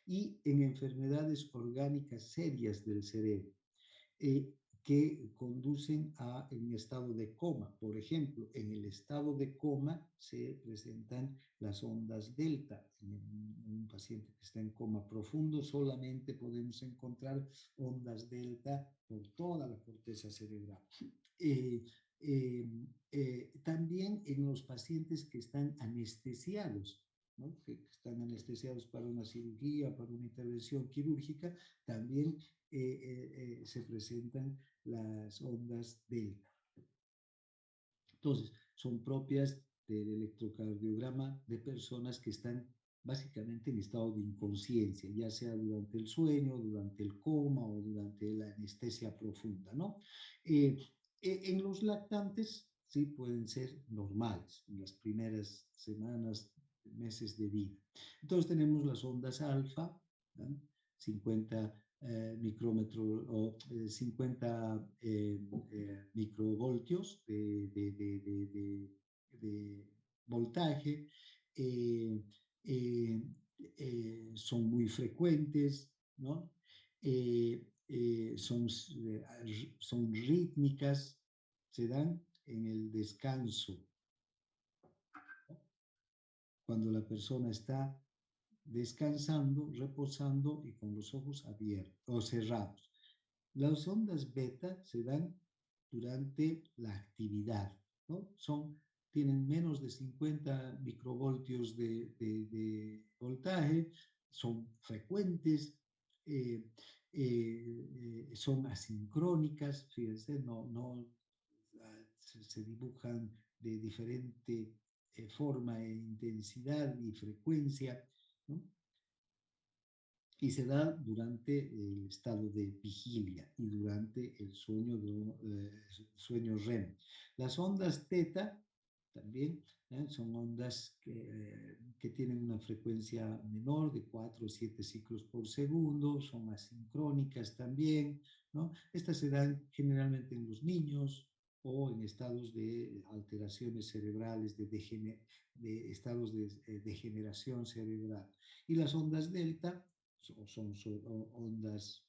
y en enfermedades orgánicas serias del cerebro, que conducen a un estado de coma. Por ejemplo, en el estado de coma se presentan las ondas delta. En un paciente que está en coma profundo solamente podemos encontrar ondas delta por toda la corteza cerebral. También en los pacientes que están anestesiados, ¿no? Que están anestesiados para una cirugía, para una intervención quirúrgica, también se presentan las ondas delta. Entonces, son propias del electrocardiograma de personas que están básicamente en estado de inconsciencia, ya sea durante el sueño, durante el coma o durante la anestesia profunda, ¿no? En los lactantes sí pueden ser normales en las primeras semanas, meses de vida. Entonces tenemos las ondas alfa, ¿no? 50 micrómetros o 50 microvoltios de voltaje. eh, eh, Son muy frecuentes, ¿no? Son rítmicas, se dan en el descanso, ¿no? Cuando la persona está descansando, reposando y con los ojos abiertos o cerrados. Las ondas beta se dan durante la actividad, ¿no? Tienen menos de 50 microvoltios de voltaje, son frecuentes, eh, son asincrónicas, fíjense, se dibujan de diferente forma e intensidad y frecuencia, ¿no? Y se da durante el estado de vigilia y durante el sueño REM. Las ondas teta también son ondas que tienen una frecuencia menor de 4 o 7 ciclos por segundo, son asincrónicas también, ¿no? Estas se dan generalmente en los niños o en estados de alteraciones cerebrales, de estados de degeneración cerebral. Y las ondas delta son ondas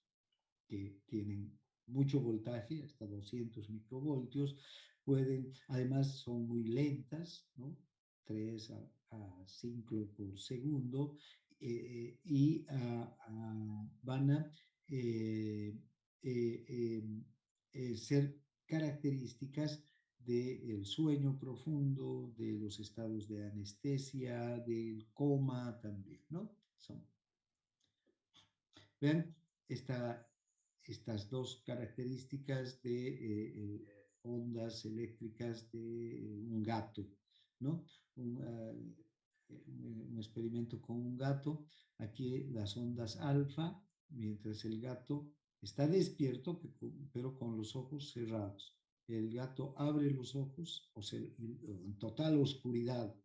que tienen mucho voltaje, hasta 200 microvoltios, además son muy lentas, ¿no? 3 a 5 por segundo, y van a eh, eh, ser características del sueño profundo, de los estados de anestesia, del coma también, ¿no? Vean estas dos características de ondas eléctricas de un gato, ¿no? Un experimento con un gato, aquí las ondas alfa, mientras el gato está despierto, pero con los ojos cerrados. El gato abre los ojos, en total oscuridad.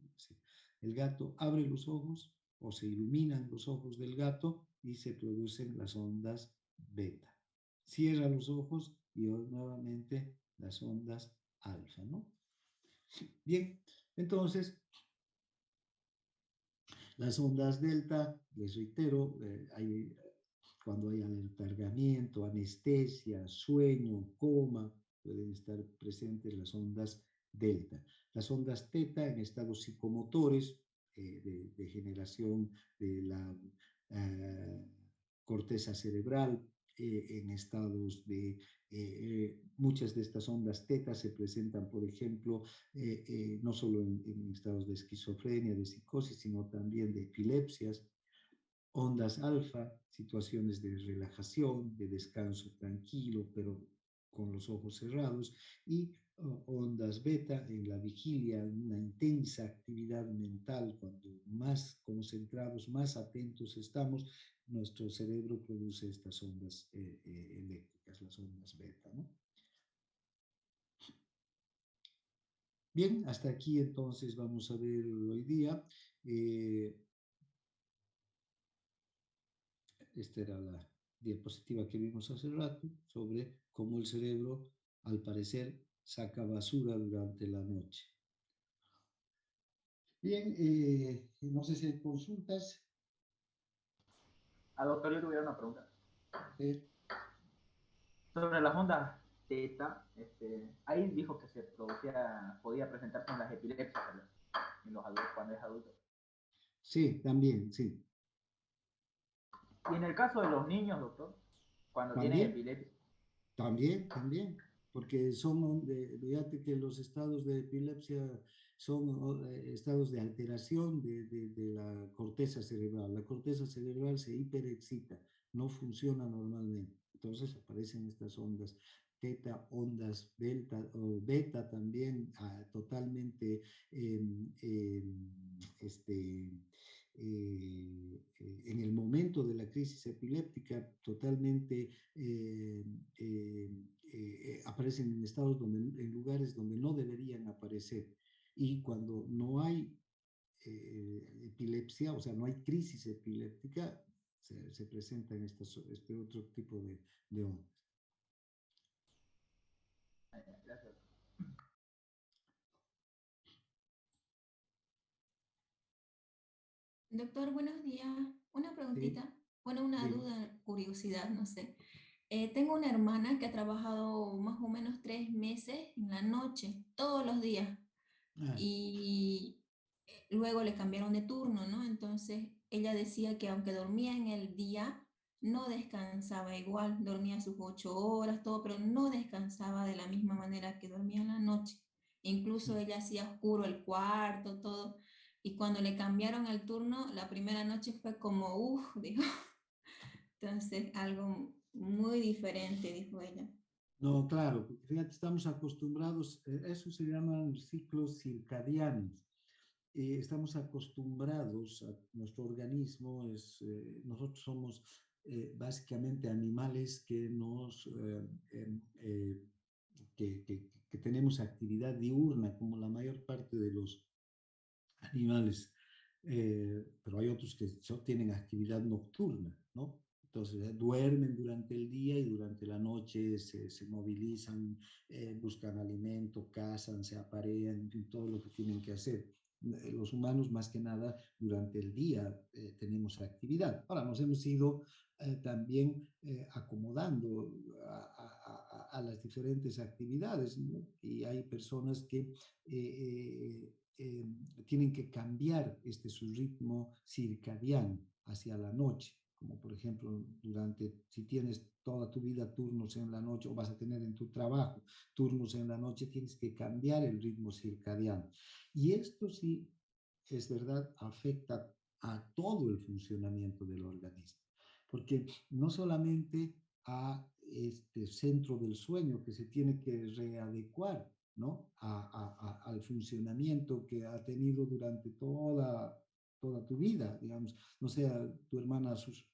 El gato abre los ojos o se iluminan los ojos del gato y se producen las ondas beta. Cierra los ojos y nuevamente las ondas alfa, ¿no? Bien, entonces, las ondas delta, les reitero, cuando hay aletargamiento, anestesia, sueño, coma, pueden estar presentes las ondas delta. Las ondas teta en estados psicomotores, de generación de la corteza cerebral, en estados muchas de estas ondas teta se presentan, por ejemplo, no solo en estados de esquizofrenia, de psicosis, sino también de epilepsias. Ondas alfa, situaciones de relajación, de descanso tranquilo, pero con los ojos cerrados, y ondas beta en la vigilia, una intensa actividad mental, cuando más concentrados, más atentos estamos, nuestro cerebro produce estas ondas eléctricas, las ondas beta, ¿no? Bien, hasta aquí entonces vamos a ver hoy día. Esta era la diapositiva que vimos hace rato sobre cómo el cerebro, al parecer, saca basura durante la noche. Bien, no sé si hay consultas. Doctor, yo tuviera una pregunta. Sí. Sobre las ondas teta, ahí dijo que podía presentarse en las epilepsias, ¿verdad? En los adultos, cuando es adulto. Sí, también, sí. Y en el caso de los niños, doctor, cuando tienen También, epilepsia. también. porque son, fíjate que los estados de epilepsia son estados de alteración de la corteza cerebral. La corteza cerebral se hiperexcita, no funciona normalmente. Entonces aparecen estas ondas teta, ondas delta o beta también, totalmente eh, eh, este, en el momento de la crisis epiléptica, totalmente eh, aparecen en estados donde, en lugares donde no deberían aparecer. Y cuando no hay epilepsia, o sea, no hay crisis epiléptica, se presentan este otro tipo de ondas. Gracias. Doctor, buenos días. Una Sí, preguntita, bueno, una digo, duda, curiosidad, no sé. Tengo una hermana que ha trabajado más o menos 3 meses en la noche, todos los días, ah, y luego le cambiaron de turno, ¿no? Entonces ella decía que aunque dormía en el día, no descansaba igual, dormía sus 8 horas, todo, pero no descansaba de la misma manera que dormía en la noche. Incluso ella hacía oscuro el cuarto, todo. Y cuando le cambiaron el turno, la primera noche fue como, uff, dijo. Entonces, algo muy diferente, dijo ella. no, claro, porque fíjate, estamos acostumbrados, eso se llaman ciclos circadianos. Estamos acostumbrados, a nuestro organismo nosotros somos básicamente animales que que tenemos actividad diurna, como la mayor parte de los animales, pero hay otros que tienen actividad nocturna, ¿no? Entonces, duermen durante el día y durante la noche se movilizan, buscan alimento, cazan, se aparean, todo lo que tienen que hacer. Los humanos, más que nada, durante el día tenemos actividad. Ahora, nos hemos ido también acomodando a las diferentes actividades, ¿no? Y hay personas que tienen que cambiar su ritmo circadiano hacia la noche, como por ejemplo, si tienes toda tu vida turnos en la noche o vas a tener en tu trabajo turnos en la noche, tienes que cambiar el ritmo circadiano. Y esto sí, es verdad, afecta a todo el funcionamiento del organismo, porque no solamente a este centro del sueño que se tiene que readecuar, ¿no? Al funcionamiento que ha tenido durante toda tu vida, digamos, no sé, tu hermana a sus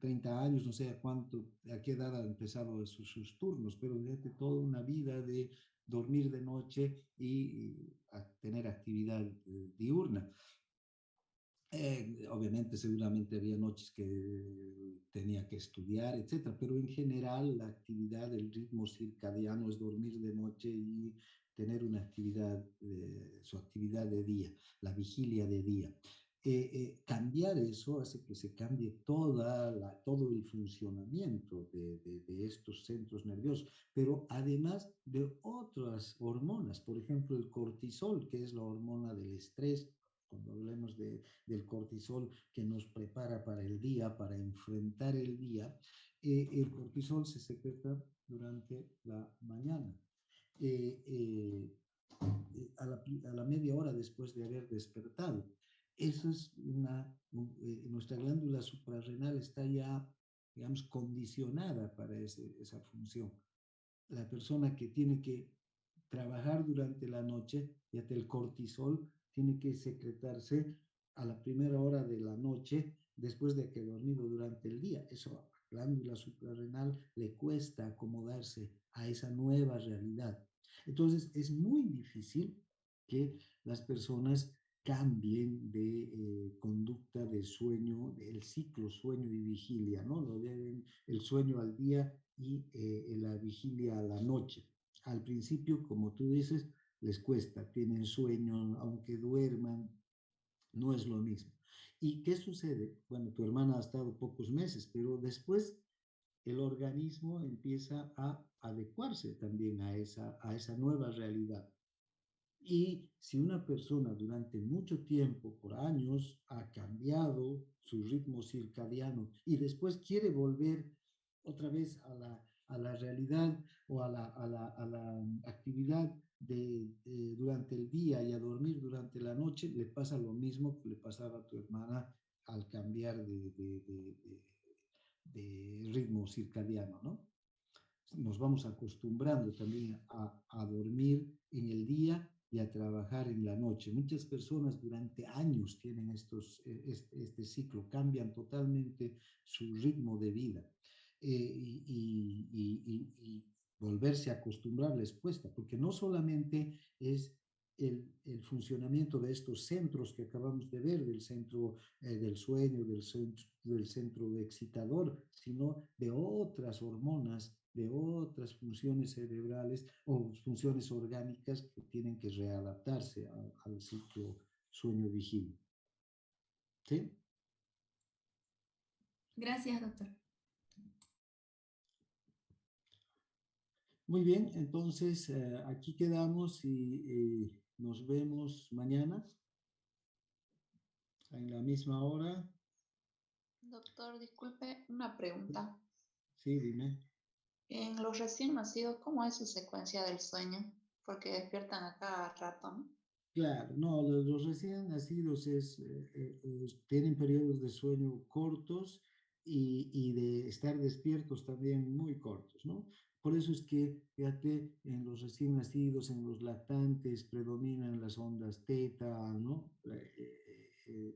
30 años, no sé a qué edad ha empezado sus turnos, pero desde toda una vida de dormir de noche y tener actividad diurna. Obviamente, seguramente había noches que tenía que estudiar, etcétera, pero en general la actividad, el ritmo circadiano es dormir de noche y tener una actividad, su actividad de día, la vigilia de día. Cambiar eso hace que se cambie todo el funcionamiento de estos centros nerviosos, pero además de otras hormonas, por ejemplo, el cortisol, que es la hormona del estrés. Cuando hablemos del cortisol que nos prepara para el día, para enfrentar el día, el cortisol se secreta durante la mañana. Eh, eh, a la media hora después de haber despertado. Eso es nuestra glándula suprarrenal está ya, digamos, condicionada para esa función. La persona que tiene que trabajar durante la noche, ya que el cortisol tiene que secretarse a la primera hora de la noche después de que ha dormido durante el día. Eso a la glándula suprarrenal le cuesta acomodarse a esa nueva realidad. Entonces es muy difícil que las personas cambien de conducta de sueño, del ciclo sueño y vigilia, ¿no? Lo deben el sueño al día y la vigilia a la noche. Al principio, como tú dices, les cuesta, tienen sueño, aunque duerman, no es lo mismo. ¿Y qué sucede? Bueno, tu hermana ha estado pocos meses, pero después el organismo empieza a adecuarse también a esa nueva realidad. Y si una persona durante mucho tiempo, por años, ha cambiado su ritmo circadiano y después quiere volver otra vez a la realidad o a la actividad durante el día y a dormir durante la noche, le pasa lo mismo que le pasaba a tu hermana al cambiar de ritmo circadiano, ¿no? Nos vamos acostumbrando también a dormir en el día y a trabajar en la noche. Muchas personas durante años tienen este ciclo, cambian totalmente su ritmo de vida y volverse a acostumbrar les cuesta, porque no solamente es el funcionamiento de estos centros que acabamos de ver, del centro del sueño, del centro excitador, sino de otras hormonas, de otras funciones cerebrales o funciones orgánicas que tienen que readaptarse al ciclo sueño-vigilia. ¿Sí? Gracias, doctor. Muy bien, entonces aquí quedamos y nos vemos mañana en la misma hora. Doctor, disculpe, una pregunta. Sí, dime. En los recién nacidos, ¿cómo es su secuencia del sueño? Porque despiertan a cada rato, ¿no? Claro, no, los recién nacidos tienen periodos de sueño cortos y de estar despiertos también muy cortos, ¿no? Por eso es que, fíjate, en los recién nacidos, en los lactantes, predominan las ondas teta, ¿no?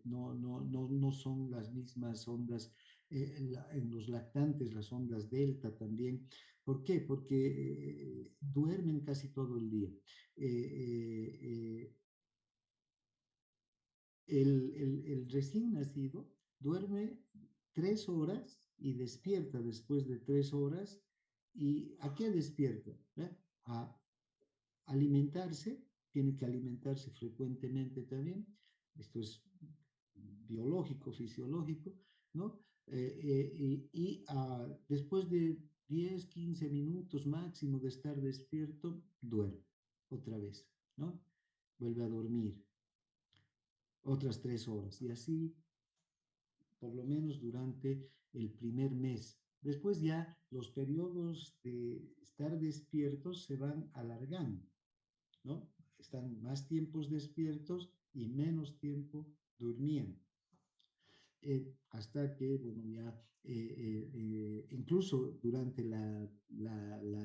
No son las mismas ondas, en los lactantes, las ondas delta también. ¿Por qué? Porque duermen casi todo el día. Eh, eh, el recién nacido duerme 3 horas y despierta después de 3 horas. ¿Y a qué despierta? A alimentarse, tiene que alimentarse frecuentemente también. Esto es biológico, fisiológico, ¿no? Después de 10, 15 minutos máximo de estar despierto, duerme otra vez, ¿no? Vuelve a dormir otras 3 horas y así por lo menos durante el primer mes. Después ya los periodos de estar despiertos se van alargando, ¿no? Están más tiempos despiertos y menos tiempo durmiendo. Hasta que, bueno, ya incluso durante la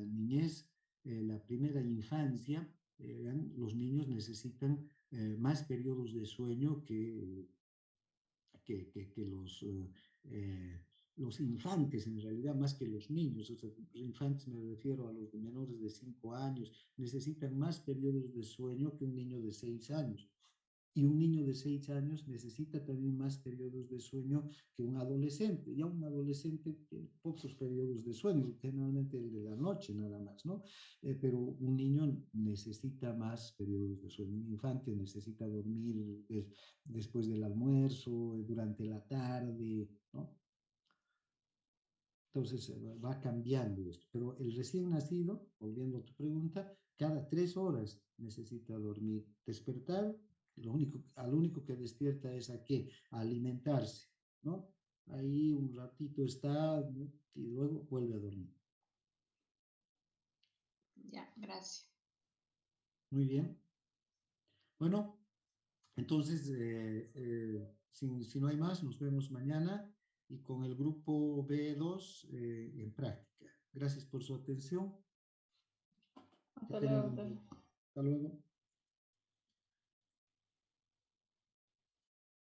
niñez, la primera infancia, los niños necesitan más periodos de sueño que los infantes, en realidad, más que los niños. O sea, infantes me refiero a los de menores de 5 años, necesitan más periodos de sueño que un niño de 6 años. Y un niño de 6 años necesita también más periodos de sueño que un adolescente. Ya un adolescente tiene pocos periodos de sueño, generalmente el de la noche nada más, ¿no? Pero un niño necesita más periodos de sueño. Un infante necesita dormir después del almuerzo, durante la tarde, ¿no? Entonces va cambiando esto. Pero el recién nacido, volviendo a tu pregunta, cada 3 horas necesita dormir. Despertar, al único que despierta es a qué? A alimentarse, ¿no? Ahí un ratito está, ¿no? Y luego vuelve a dormir. Ya, gracias. Muy bien. Bueno, entonces, si no hay más, nos vemos mañana y con el grupo B2 en práctica. Gracias por su atención. Hasta luego, doctor. Hasta luego.